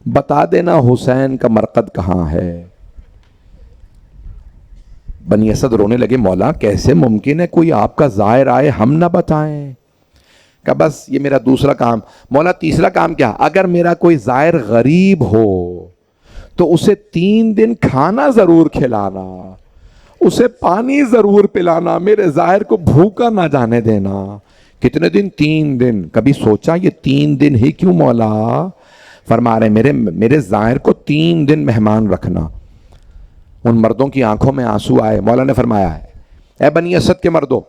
بتا دینا حسین کا مرقد کہاں ہے. بنی اسد رونے لگے. مولا کیسے ممکن ہے کوئی آپ کا زائر آئے ہم نہ بتائیں؟ کہ بس یہ میرا دوسرا کام. مولا تیسرا کام کیا؟ اگر میرا کوئی زائر غریب ہو تو اسے 3 دن کھانا ضرور کھلانا، اسے پانی ضرور پلانا، میرے زائر کو بھوکا نہ جانے دینا. کتنے دن؟ 3 دن. کبھی سوچا یہ 3 دن ہی کیوں مولا؟ فرما رہے میرے زائر کو 3 دن مہمان رکھنا. ان مردوں کی آنکھوں میں آنسو آئے. مولا نے فرمایا اے بنی اسد کے مردوں،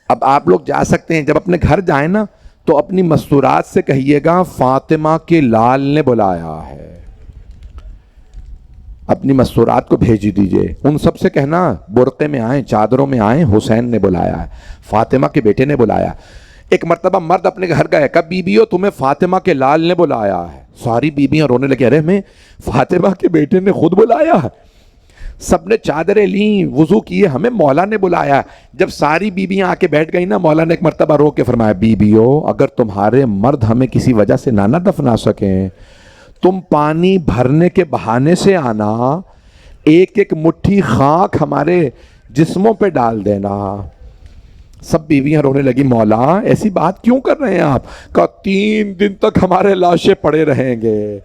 اب آپ لوگ جا سکتے ہیں. جب اپنے گھر جائیں نا تو اپنی مستورات سے کہیے گا فاطمہ کے لال نے بلایا ہے، اپنی مستورات کو بھیج دیجئے. ان سب سے کہنا برقعے میں آئیں، چادروں میں آئیں، حسین نے بلایا ہے، فاطمہ کے بیٹے نے بلایا. ایک مرتبہ مرد اپنے گھر گئے، کہا بیبیو تمہیں فاطمہ کے لال نے بلایا ہے. ساری بیبیاں رونے لگی، ارے میں فاطمہ کے بیٹے نے خود بلایا ہے. سب نے چادریں لیں، وضو کیے، ہمیں مولا نے بلایا. جب ساری بیبیاں آ کے بیٹھ گئی نا، مولا نے ایک مرتبہ رو کے فرمایا بیبیو اگر تمہارے مرد ہمیں کسی وجہ سے نہ دفنا سکیں، تم پانی بھرنے کے بہانے سے آنا، ایک ایک مٹھی خاک ہمارے جسموں پہ ڈال دینا. سب بیویاں رونے لگی. مولا ایسی بات کیوں کر رہے ہیں آپ؟ کہا 3 دن تک ہمارے لاشیں پڑے رہیں گے.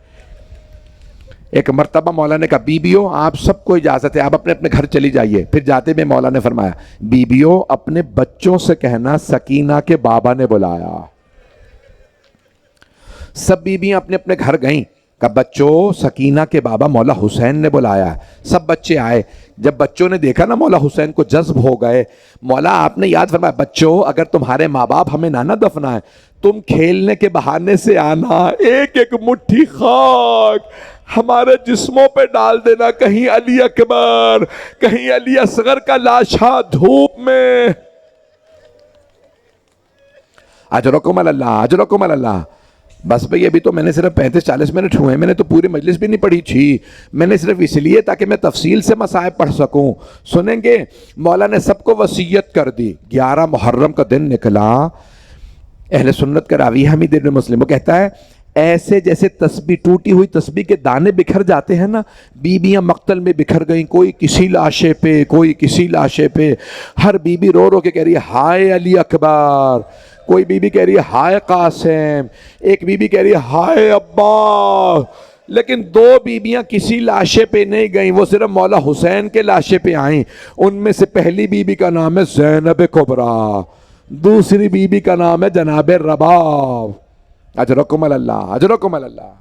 ایک مرتبہ مولا نے کہا بیبیوں آپ سب کو اجازت ہے، آپ اپنے اپنے گھر چلی جائیے. پھر جاتے میں مولا نے فرمایا بیبیوں اپنے بچوں سے کہنا سکینہ کے بابا نے بلایا. سب بیبیاں اپنے اپنے گھر گئیں. کہا بچوں سکینہ کے بابا مولا حسین نے بلایا ہے. سب بچے آئے. جب بچوں نے دیکھا نا مولا حسین کو جذب ہو گئے. مولا آپ نے یاد فرمایا بچوں اگر تمہارے ماں باپ ہمیں نہ دفنا ہے، تم کھیلنے کے بہانے سے آنا، ایک ایک مٹھی خاک ہمارے جسموں پہ ڈال دینا، کہیں علی اکبر کہیں علی اصغر کا لاشا دھوپ میں. اجرکم اللہ اجرکم اللہ. بس بھئی ابھی تو میں نے صرف 35-40 منٹ ہوئے، میں نے تو پوری مجلس بھی نہیں پڑھی تھی. میں نے صرف اس لیے تاکہ میں تفصیل سے مسائل پڑھ سکوں. سنیں گے؟ مولا نے سب کو وصیت کر دی. 11 محرم کا دن نکلا. اہل سنت کا راوی حمید بن مسلم وہ کہتا ہے ایسے جیسے تسبیح ٹوٹی ہوئی تسبیح کے دانے بکھر جاتے ہیں نا، بیبیاں مقتل میں بکھر گئیں، کوئی کسی لاشے پہ کوئی کسی لاشے پہ. ہر بیوی رو رو کے کہہ رہی ہے ہائے علی اکبر، کوئی بیوی کہہ رہی ہے ہائے قاسم، ایک بیوی کہہ رہی ہے ہائے ابا. لیکن دو بیویاں کسی لاشے پہ نہیں گئیں، وہ صرف مولا حسین کے لاشے پہ آئیں۔ ان میں سے پہلی بیوی کا نام ہے زینب کبریٰ، دوسری بیوی کا نام ہے جناب رباب۔ اجرکم اللہ، اجرکم اللہ۔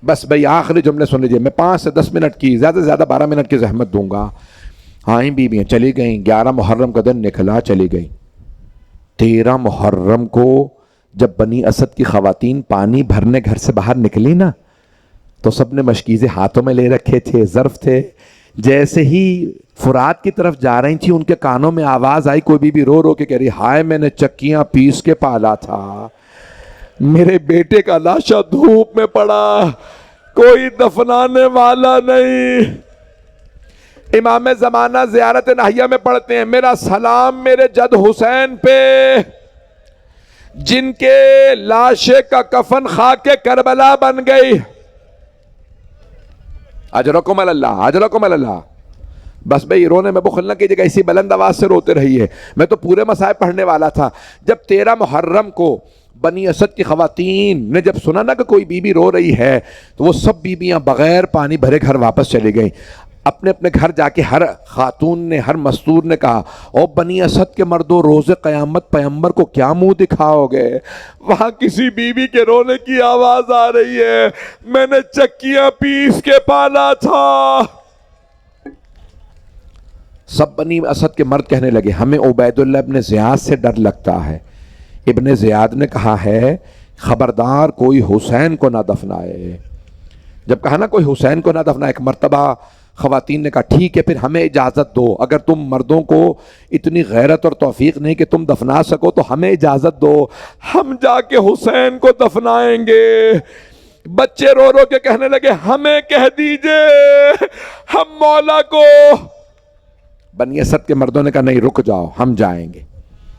بس بھئی آخری جملے سن لیجئے، میں 5 سے 10 منٹ کی، زیادہ سے زیادہ 12 منٹ کی زحمت دوں گا۔ آئیں بیویاں، چلی گئیں، 11 محرم کا دن نکلا، چلی گئیں۔ 13 محرم کو جب بنی اسد کی خواتین پانی بھرنے گھر سے باہر نکلی نا، تو سب نے مشکیزیں ہاتھوں میں لے رکھے تھے، ظرف تھے۔ جیسے ہی فرات کی طرف جا رہی تھی، ان کے کانوں میں آواز آئی، کوئی بھی رو رو کے کہہ رہی، ہائے میں نے چکیاں پیس کے پالا تھا، میرے بیٹے کا لاشا دھوپ میں پڑا، کوئی دفنانے والا نہیں۔ امام زمانہ زیارت نہیہ میں پڑھتے ہیں، میرا سلام میرے جد حسین پہ، جن کے لاشے کا کفن خاک کربلا بن گئی۔ اجرکم اللہ، اجرکم اللہ۔ بس بھئی رونے میں بخل نہ کیجیے گا، اسی بلند آواز سے روتے رہیے، میں تو پورے مصائب پڑھنے والا تھا۔ جب 13 محرم کو بنی اسد کی خواتین نے جب سنا نا کہ کوئی بی بی رو رہی ہے، تو وہ سب بیویاں بغیر پانی بھرے گھر واپس چلی گئیں۔ اپنے اپنے گھر جا کے ہر خاتون نے، ہر مستور نے کہا، او بنی اسد کے مردوں، روز قیامت پیغمبر کو کیا منہ دکھاؤ گے؟ وہاں کسی بیوی کے رونے کی آواز آ رہی ہے، میں نے چکیاں پیس کے پالا تھا۔ سب بنی اسد کے مرد کہنے لگے، ہمیں عبید اللہ ابن زیاد سے ڈر لگتا ہے۔ ابن زیاد نے کہا ہے، خبردار کوئی حسین کو نہ دفنائے۔ جب کہا نا کوئی حسین کو نہ دفنائے، ایک مرتبہ خواتین نے کہا ٹھیک ہے پھر ہمیں اجازت دو، اگر تم مردوں کو اتنی غیرت اور توفیق نہیں کہ تم دفنا سکو تو ہمیں اجازت دو، ہم جا کے حسین کو دفنائیں گے۔ بچے رو رو کے کہنے لگے، ہمیں کہہ دیجئے، ہم مولا کو۔ بنی اسد کے مردوں نے کہا نہیں رک جاؤ، ہم جائیں گے۔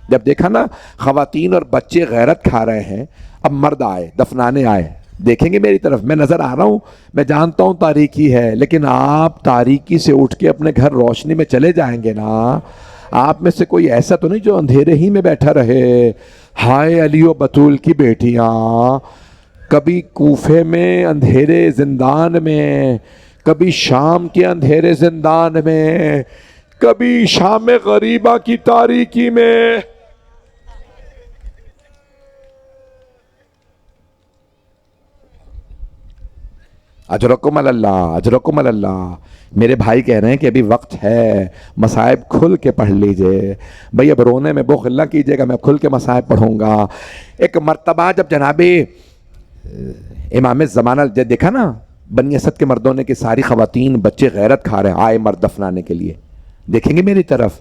جب دیکھا نا خواتین اور بچے غیرت کھا رہے ہیں، اب مرد آئے، دفنانے آئے، دیکھیں گے میری طرف، میں نظر آ رہا ہوں، میں جانتا ہوں تاریکی ہے، لیکن آپ تاریکی سے اٹھ کے اپنے گھر روشنی میں چلے جائیں گے نا۔ آپ میں سے کوئی ایسا تو نہیں جو اندھیرے ہی میں بیٹھا رہے۔ ہائے علی و بطول کی بیٹیاں، کبھی کوفے میں اندھیرے زندان میں، کبھی شام کے اندھیرے زندان میں، کبھی شام غریبہ کی تاریکی میں۔ اجرکم اللہ، اجرکم اللہ۔ میرے بھائی کہہ رہے ہیں کہ ابھی وقت ہے، مصائب کھل کے پڑھ لیجئے۔ بھئی اب رونے میں بخل نہ کیجئے گا، میں کھل کے مصائب پڑھوں گا۔ ایک مرتبہ جب جناب امام زمانہ دیکھا نا بنی اسد کے مردوں نے کہ ساری خواتین بچے غیرت کھا رہے ہیں، آئے مرد دفنانے کے لیے، دیکھیں گے میری طرف۔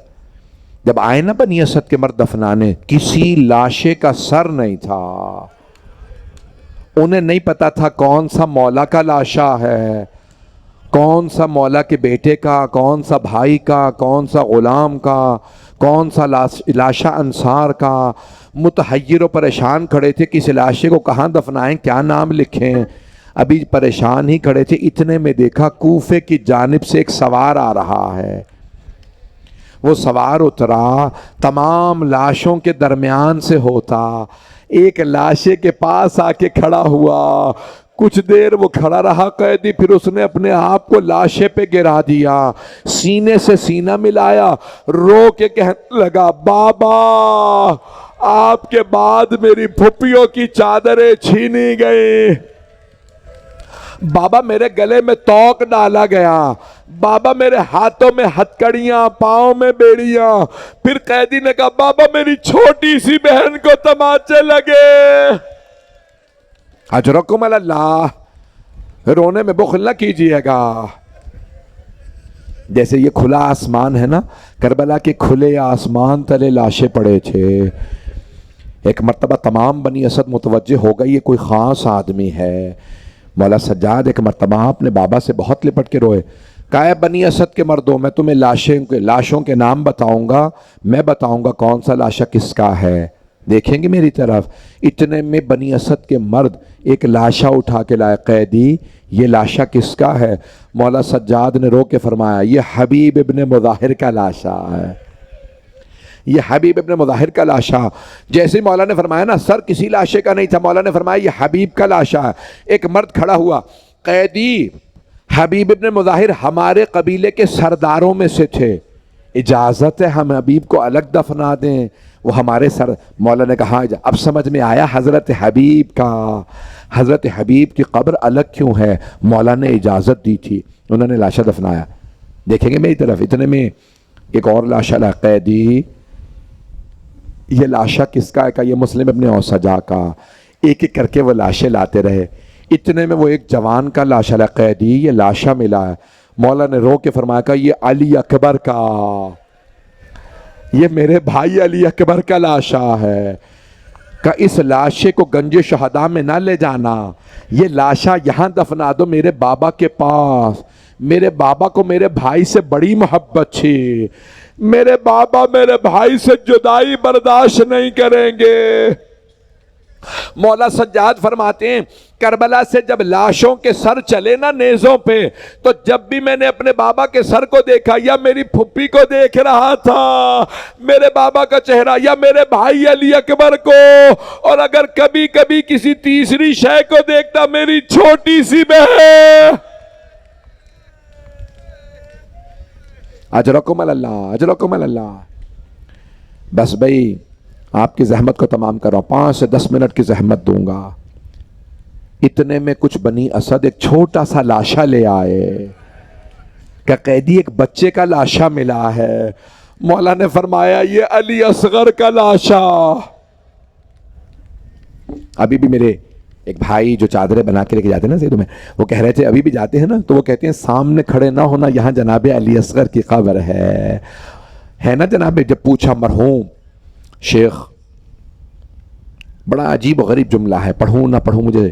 جب آئے نا بنی اسد کے مرد دفنانے، کسی لاشے کا سر نہیں تھا، انہیں نہیں پتا تھا کون سا مولا کا لاشا ہے، کون سا مولا کے بیٹے کا، کون سا بھائی کا، کون سا غلام کا، کون سا لاشا انصار کا۔ متحیر و پریشان کھڑے تھے، کس لاشے کو کہاں دفنائیں، کیا نام لکھیں، ابھی پریشان ہی کھڑے تھے۔ اتنے میں دیکھا کوفے کی جانب سے ایک سوار آ رہا ہے۔ وہ سوار اترا، تمام لاشوں کے درمیان سے ہوتا، ایک لاشے کے پاس آ کے کھڑا ہوا۔ کچھ دیر وہ کھڑا رہا قیدی، پھر اس نے اپنے آپ کو لاشے پہ گرا دیا، سینے سے سینہ ملایا، رو کے کہنے لگا، بابا آپ کے بعد میری پھپھیوں کی چادریں چھینی گئی، بابا میرے گلے میں توق ڈالا گیا، بابا میرے ہاتھوں میں ہتکڑیاں، پاؤں میں بیڑیاں۔ پھر قیدی نے کہا، بابا میری چھوٹی سی بہن کو تماچے لگے۔ اجرکم اللہ، رونے میں بخل نہ کیجئے گا۔ جیسے یہ کھلا آسمان ہے نا، کربلا کے کھلے آسمان تلے لاشیں پڑے تھے۔ ایک مرتبہ تمام بنی اسد متوجہ ہو گئی، یہ کوئی خاص آدمی ہے۔ مولا سجاد ایک مرتبہ اپنے بابا سے بہت لپٹ کے روئے، کہا ہے بنی اسد کے مردوں، میں تمہیں لاشوں کے نام بتاؤں گا، میں بتاؤں گا کون سا لاشا کس کا ہے، دیکھیں گے میری طرف۔ اتنے میں بنی اسد کے مرد ایک لاشا اٹھا کے لائے، قیدی یہ لاشا کس کا ہے؟ مولا سجاد نے رو کے فرمایا، یہ حبیب ابن مظاہر کا لاشا ہے، یہ حبیب ابن مظاہر کا لاشا۔ جیسے مولا نے فرمایا نا سر کسی لاشے کا نہیں تھا، مولا نے فرمایا یہ حبیب کا لاشا ہے۔ ایک مرد کھڑا ہوا، قیدی حبیب ابن مظاہر ہمارے قبیلے کے سرداروں میں سے تھے، اجازت ہے ہم حبیب کو الگ دفنا دیں؟ وہ ہمارے مولا نے کہا اب سمجھ میں آیا حضرت حبیب کی قبر الگ کیوں ہے، مولا نے اجازت دی تھی، انہوں نے لاشا دفنایا۔ دیکھیں گے میری طرف، اتنے میں ایک اور لاشا لا قیدی، یہ لاشا کس کا ہے؟ کہ یہ مسلم ابن اوسجا کا۔ ایک ایک کر کے وہ لاشیں لاتے رہے، اتنے میں وہ ایک جوان کا لاشا لا قیدی، یہ لاشا ملا ہے۔ مولا نے رو کے فرمایا کہ یہ علی اکبر کا، یہ میرے بھائی علی اکبر کا لاشا ہے، کہ اس لاشے کو گنج شہداء میں نہ لے جانا، یہ لاشا یہاں دفنا دو میرے بابا کے پاس۔ میرے بابا کو میرے بھائی سے بڑی محبت تھی، میرے بابا میرے بھائی سے جدائی برداشت نہیں کریں گے۔ مولا سجاد فرماتے ہیں کربلا سے جب لاشوں کے سر چلے نا نیزوں پہ، تو جب بھی میں نے اپنے بابا کے سر کو دیکھا یا میری پھپھی کو دیکھ رہا تھا، میرے بابا کا چہرہ، یا میرے بھائی علی اکبر کو، اور اگر کبھی کبھی کسی تیسری شے کو دیکھتا میری چھوٹی سی بہن۔ اجرکم اللہ، اجرکم اللہ۔ بس بھائی آپ کی زحمت کو تمام کرو، 5 سے 10 منٹ کی زحمت دوں گا۔ اتنے میں کچھ بنی اسد ایک چھوٹا سا لاشا لے آئے کہ قیدی ایک بچے کا لاشا ملا ہے۔ مولا نے فرمایا یہ علی اصغر کا لاشا۔ ابھی بھی میرے ایک بھائی جو چادریں بنا کے لے کے جاتے ہیں نا زیدوں میں، وہ کہہ رہے تھے ابھی بھی جاتے ہیں نا تو وہ کہتے ہیں سامنے کھڑے نہ ہونا، یہاں جناب علی اصغر کی قبر ہے نا جناب۔ جب پوچھا مرحوم شیخ، بڑا عجیب و غریب جملہ ہے، پڑھوں نہ پڑھوں مجھے،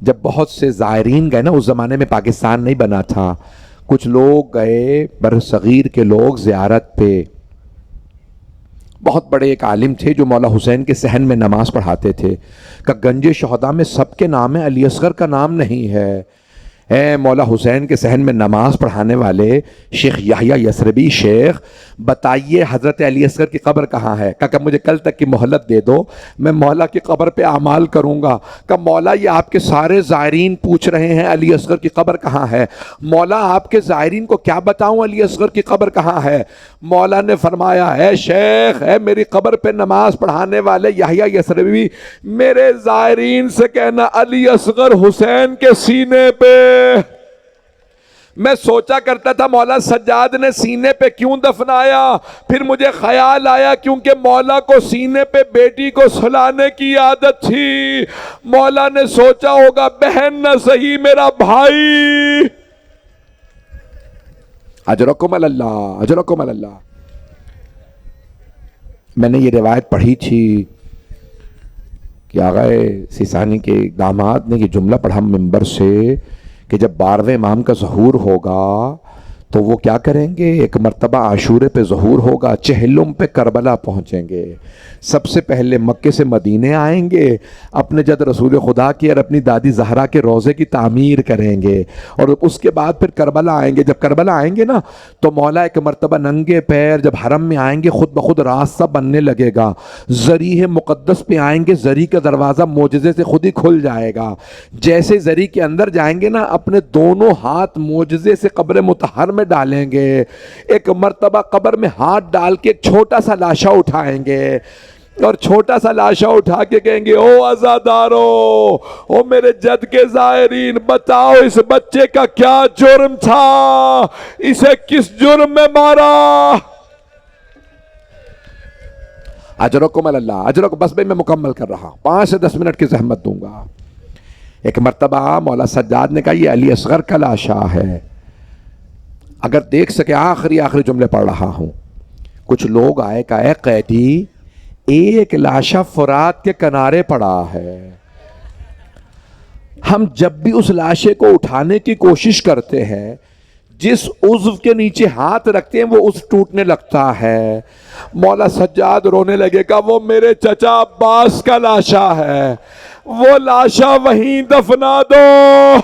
جب بہت سے زائرین گئے نا، اس زمانے میں پاکستان نہیں بنا تھا، کچھ لوگ گئے بر صغیر کے لوگ زیارت پہ، بہت بڑے ایک عالم تھے جو مولا حسین کے صحن میں نماز پڑھاتے تھے، کہ گنج شہداء میں سب کے نام ہے، علی اصغر کا نام نہیں ہے۔ اے مولا حسین کے صحن میں نماز پڑھانے والے شیخ یحییٰ یثربی شیخ، بتائیے حضرت علی اصغر کی قبر کہاں ہے؟ کہ مجھے کل تک کی مہلت دے دو، میں مولا کی قبر پہ اعمال کروں گا۔ کہ مولا یہ آپ کے سارے زائرین پوچھ رہے ہیں علی اصغر کی قبر کہاں ہے، مولا آپ کے زائرین کو کیا بتاؤں علی اصغر کی قبر کہاں ہے؟ مولا نے فرمایا اے شیخ، اے میری قبر پہ نماز پڑھانے والے یحییٰ یثربی، میرے زائرین سے کہنا علی اصغر حسین کے سینے پہ۔ میں سوچا کرتا تھا مولا سجاد نے سینے پہ کیوں دفنایا، پھر مجھے خیال آیا کیونکہ مولا کو سینے پہ بیٹی کو سلانے کی عادت تھی، مولا نے سوچا ہوگا بہن نہ صحیح میرا بھائی۔ اجرکم اللہ، اجرکم اللہ۔ میں نے یہ روایت پڑھی تھی کہ آغا سیسانی کے داماد نے یہ جملہ پڑھا ممبر سے کہ جب 12ویں امام کا ظہور ہوگا تو وہ کیا کریں گے، ایک مرتبہ عاشورے پہ ظہور ہوگا، چہلم پہ کربلا پہنچیں گے، سب سے پہلے مکے سے مدینے آئیں گے، اپنے جد رسول خدا کی اور اپنی دادی زہرا کے روضے کی تعمیر کریں گے، اور اس کے بعد پھر کربلا آئیں گے۔ جب کربلا آئیں گے نا تو مولا ایک مرتبہ ننگے پیر جب حرم میں آئیں گے خود بخود راستہ بننے لگے گا، زریح مقدس پہ آئیں گے، زری کا دروازہ معجزے سے خود ہی کھل جائے گا، جیسے زری کے اندر جائیں گے نا اپنے دونوں ہاتھ معجزے سے قبر مطہر میں ڈالیں گے، ایک مرتبہ قبر میں ہاتھ ڈال کے ایک چھوٹا سا لاشا اٹھائیں گے، اور چھوٹا سا لاشا اٹھا کے کہیں گے او عزادارو، او میرے جد کے زائرین، بتاؤ اس بچے کا کیا جرم تھا، اسے کس جرم میں مارا۔ اجرکم اللہ، اجرکم۔ بس بھائی میں مکمل کر رہا ہوں، 5 سے 10 منٹ کی زحمت دوں گا۔ ایک مرتبہ مولا سجاد نے کہا یہ علی اصغر کا لاشا ہے، اگر دیکھ سکے آخری جملے پڑھ رہا ہوں۔ کچھ لوگ آئے کہ اے قیدی، ایک لاشا فرات کے کنارے پڑا ہے، ہم جب بھی اس لاشے کو اٹھانے کی کوشش کرتے ہیں جس عضو کے نیچے ہاتھ رکھتے ہیں وہ عضو ٹوٹنے لگتا ہے۔ مولا سجاد رونے لگے گا وہ میرے چچا عباس کا لاشا ہے، وہ لاشا وہیں دفنا دو۔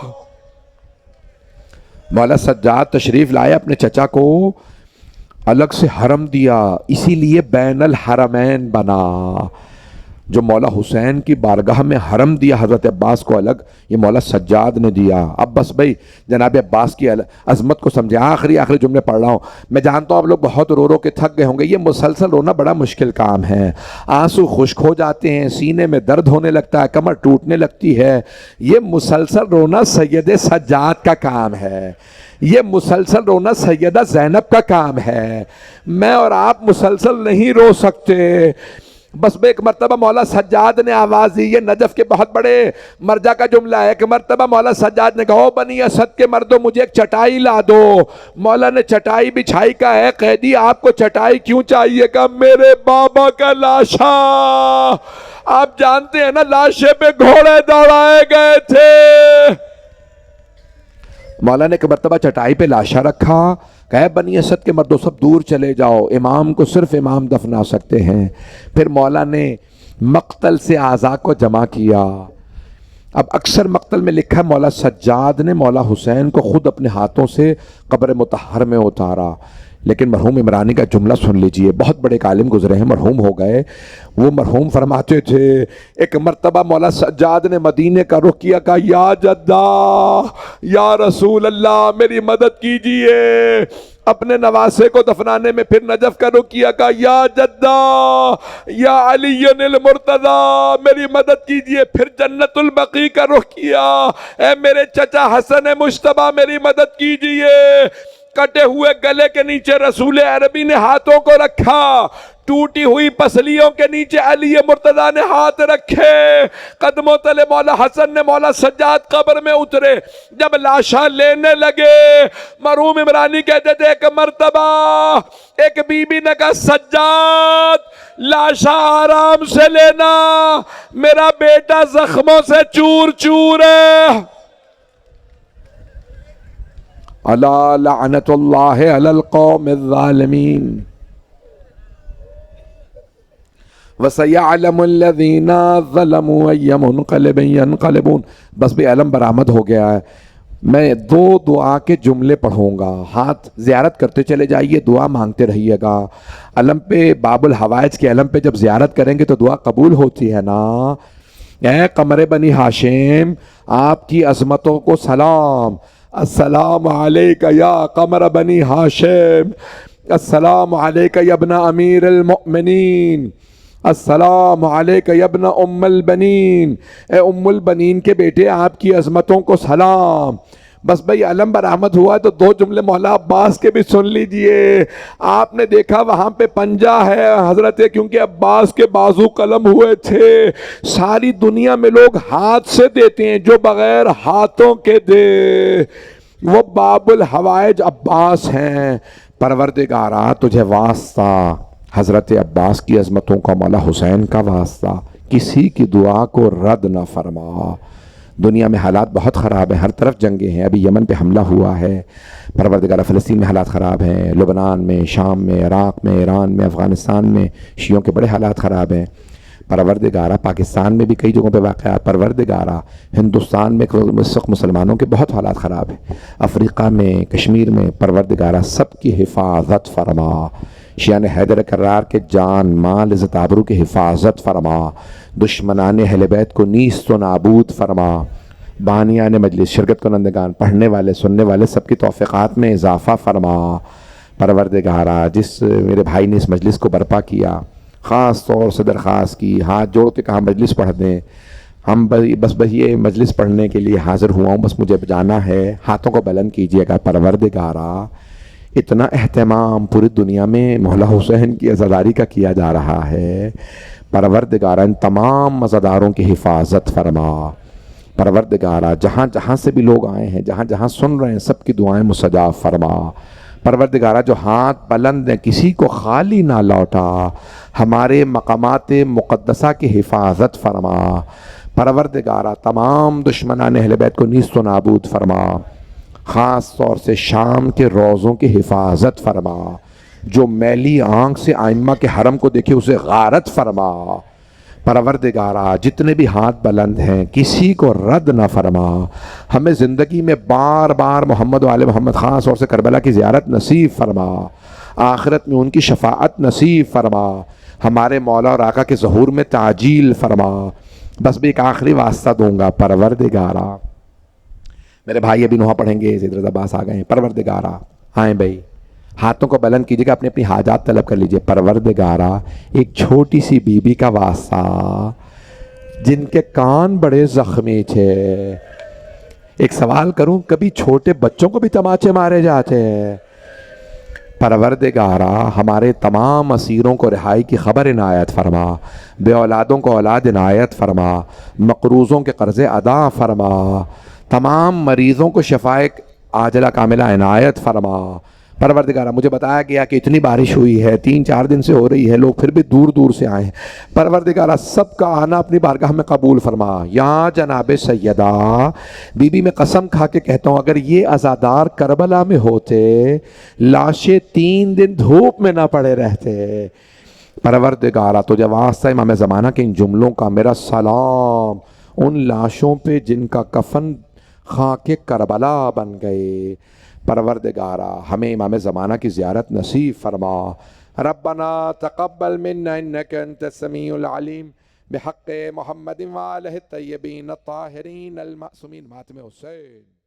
مولا سجاد تشریف لائے، اپنے چچا کو الگ سے حرم دیا، اسی لیے بین الحرمین بنا۔ جو مولا حسین کی بارگاہ میں حرم دیا حضرت عباس کو الگ، یہ مولا سجاد نے دیا۔ اب بس بھائی جناب عباس کی عظمت کو سمجھے۔ آخری جملے پڑھ رہا ہوں، میں جانتا ہوں آپ لوگ بہت رو کے تھک گئے ہوں گے، یہ مسلسل رونا بڑا مشکل کام ہے، آنسو خشک ہو جاتے ہیں، سینے میں درد ہونے لگتا ہے، کمر ٹوٹنے لگتی ہے۔ یہ مسلسل رونا سید سجاد کا کام ہے، یہ مسلسل رونا سیدہ زینب کا کام ہے، میں اور آپ مسلسل نہیں رو سکتے۔ بس میں ایک مرتبہ مولا سجاد نے آواز دی، یہ نجف کے بہت بڑے مرجع کا جملہ ہے۔ ایک مرتبہ مولا سجاد نے کہا، او بنی اسد کے مردوں مجھے ایک چٹائی لا دو۔ مولا نے چٹائی بچھائی، کا ہے قیدی آپ کو چٹائی کیوں چاہیے؟ کہا میرے بابا کا لاشا، آپ جانتے ہیں نا لاشے پہ گھوڑے دوڑائے گئے تھے۔ مولا نے ایک مرتبہ چٹائی پہ لاشا رکھا، کہے بنی اسد کے مردوں سب دور چلے جاؤ، امام کو صرف امام دفنا سکتے ہیں۔ پھر مولا نے مقتل سے اعضاء کو جمع کیا۔ اب اکثر مقتل میں لکھا ہے مولا سجاد نے مولا حسین کو خود اپنے ہاتھوں سے قبر مطہر میں اتارا، لیکن مرحوم عمرانی کا جملہ سن لیجئے، بہت بڑے عالم گزرے ہیں، مرحوم ہو گئے۔ وہ مرحوم فرماتے تھے، ایک مرتبہ مولا سجاد نے مدینے کا رخ کیا، کہا یا جدہ یا رسول اللہ میری مدد کیجئے۔ اپنے نواسے کو دفنانے میں پھر نجف کا رخ کیا، کہا یا جدہ یا علی المرتضی میری مدد کیجئے۔ پھر جنت البقیع کا رخ کیا، اے میرے چچا حسن مجتبیٰ میری مدد کیجئے۔ کٹے ہوئے گلے کے نیچے رسول عربی نے ہاتھوں کو رکھا، ٹوٹی ہوئی پسلیوں کے نیچے علی مرتضیٰ نے ہاتھ رکھے، قدموں تلے مولا حسن نے مولا سجاد قبر میں اترے۔ جب لاشاں لینے لگے، مرحوم عمرانی کہتے تھے ایک مرتبہ ایک بی بی نے کہا سجاد لاشاں آرام سے لینا، میرا بیٹا زخموں سے چور چور ہے۔ الا لعنت اللہ علی القوم الظالمین وَسَيَعْلَمُ الَّذِينَ ظَلَمُوا أَيَّ مُنْقَلِبٍ يَنْقَلِبُونَ۔ بس بھی علم برآمد ہو گیا ہے۔ میں دو دعا کے جملے پڑھوں گا، ہاتھ زیارت کرتے چلے جائیے، دعا مانگتے رہیے گا۔ علم پہ باب الحوائج کے علم پہ جب زیارت کریں گے تو دعا قبول ہوتی ہے نا۔ اے قمر بنی ہاشم آپ کی عظمتوں کو سلام، السلام علیکہ یا قمر بنی ہاشم، السلام علیکہ یا ابن امیر المؤمنین، السلام علیکہ یا ابن ام البنین، اے ام البنین کے بیٹے آپ کی عظمتوں کو سلام۔ بس بھئی علم برآمد ہوا ہے تو دو جملے مولا عباس کے بھی سن لیجئے۔ آپ نے دیکھا وہاں پہ پنجہ ہے حضرت، کیونکہ عباس کے بازو قلم ہوئے تھے۔ ساری دنیا میں لوگ ہاتھ سے دیتے ہیں، جو بغیر ہاتھوں کے دے وہ باب الحوائج عباس ہیں۔ پروردگارا تجھے واسطہ حضرت عباس کی عظمتوں کا، مولا حسین کا واسطہ، کسی کی دعا کو رد نہ فرما۔ دنیا میں حالات بہت خراب ہیں، ہر طرف جنگیں ہیں، ابھی یمن پہ حملہ ہوا ہے، پروردگار فلسطین میں حالات خراب ہیں، لبنان میں، شام میں، عراق میں، ایران میں، افغانستان میں شیعوں کے بڑے حالات خراب ہیں۔ پروردگارہ پاکستان میں بھی کئی جگہوں پہ واقعات، پروردگارہ ہندوستان میں اس وقت مسلمانوں کے بہت حالات خراب ہیں، افریقہ میں، کشمیر میں، پروردگارہ سب کی حفاظت فرما۔ شیعان حیدر کرار کے جان مال عزت آبرو کی حفاظت فرما، دشمنان اہل بیت کو نیست و نابود فرما، بانیان مجلس، شرکت کنندگان، پڑھنے والے سننے والے سب کی توفیقات میں اضافہ فرما۔ پروردگارہ جس میرے بھائی نے اس مجلس کو برپا کیا، خاص طور سے درخواست کی، ہاتھ جوڑ کے کہا مجلس پڑھ دیں، ہم بس یہ مجلس پڑھنے کے لیے حاضر ہوا ہوں، بس مجھے جانا ہے، ہاتھوں کو بلند کیجئے گا۔ پروردگارہ اتنا اہتمام پوری دنیا میں مولا حسین کی عزاداری کا کیا جا رہا ہے، پروردگارہ ان تمام عزاداروں کی حفاظت فرما۔ پروردگارہ جہاں جہاں سے بھی لوگ آئے ہیں، جہاں جہاں سن رہے ہیں، سب کی دعائیں مستجاب فرما۔ پروردگارہ جو ہاتھ بلند ہیں کسی کو خالی نہ لوٹا، ہمارے مقامات مقدسہ کی حفاظت فرما۔ پروردگارہ تمام دشمنان اہل بیت کو نیست و نابود فرما، خاص طور سے شام کے روزوں کی حفاظت فرما، جو میلی آنکھ سے ائمہ کے حرم کو دیکھے اسے غارت فرما۔ پروردگارہ جتنے بھی ہاتھ بلند ہیں کسی کو رد نہ فرما، ہمیں زندگی میں بار بار محمد و آل محمد خاص طور سے کربلا کی زیارت نصیب فرما، آخرت میں ان کی شفاعت نصیب فرما، ہمارے مولا اور آقا کے ظہور میں تعجیل فرما. بس بھی ایک آخری واسطہ دوں گا. پروردگارا، میرے بھائی ابھی نوحہ پڑھیں گے، سید رضا عباس آ گئے ہیں. پروردگارا آئیں بھائی، ہاتھوں کو بلند کیجیے گا، اپنی اپنی حاجات طلب کر لیجیے. پروردگارا، ایک چھوٹی سی بی بی کا واسطہ جن کے کان بڑے زخمی تھے. ایک سوال کروں، کبھی چھوٹے بچوں کو بھی تماچے مارے جاتے ہیں؟ پروردگارا، ہمارے تمام اسیروں کو رہائی کی خبر عنایت فرما، بے اولادوں کو اولاد عنایت فرما، مقروضوں کے قرض ادا فرما، تمام مریضوں کو شفائے عاجلہ کاملہ عنایت فرما. پروردگارہ، مجھے بتایا گیا کہ اتنی بارش ہوئی ہے، 3-4 دن سے ہو رہی ہے، لوگ پھر بھی دور دور سے آئے ہیں. پروردگارہ، سب کا آنا اپنی بارگاہ میں قبول فرما. یا جناب سیدہ بی بی، میں قسم کھا کے کہتا ہوں، اگر یہ عزادار کربلا میں ہوتے، لاشیں 3 دن دھوپ میں نہ پڑے رہتے. پروردگارہ، تجھے واسطہ امام زمانہ کے ان جملوں کا میرا سلام ان لاشوں پہ جن کا کفن خاک کربلا بن گئے. پروردگارہ، ہمیں امام زمانہ کی زیارت نصیب فرما. ربنا تقبل منا انک انت السمیع العلیم بحق محمد وآلہ الطیبین الطاہرین المعصومین. ماتم حسین.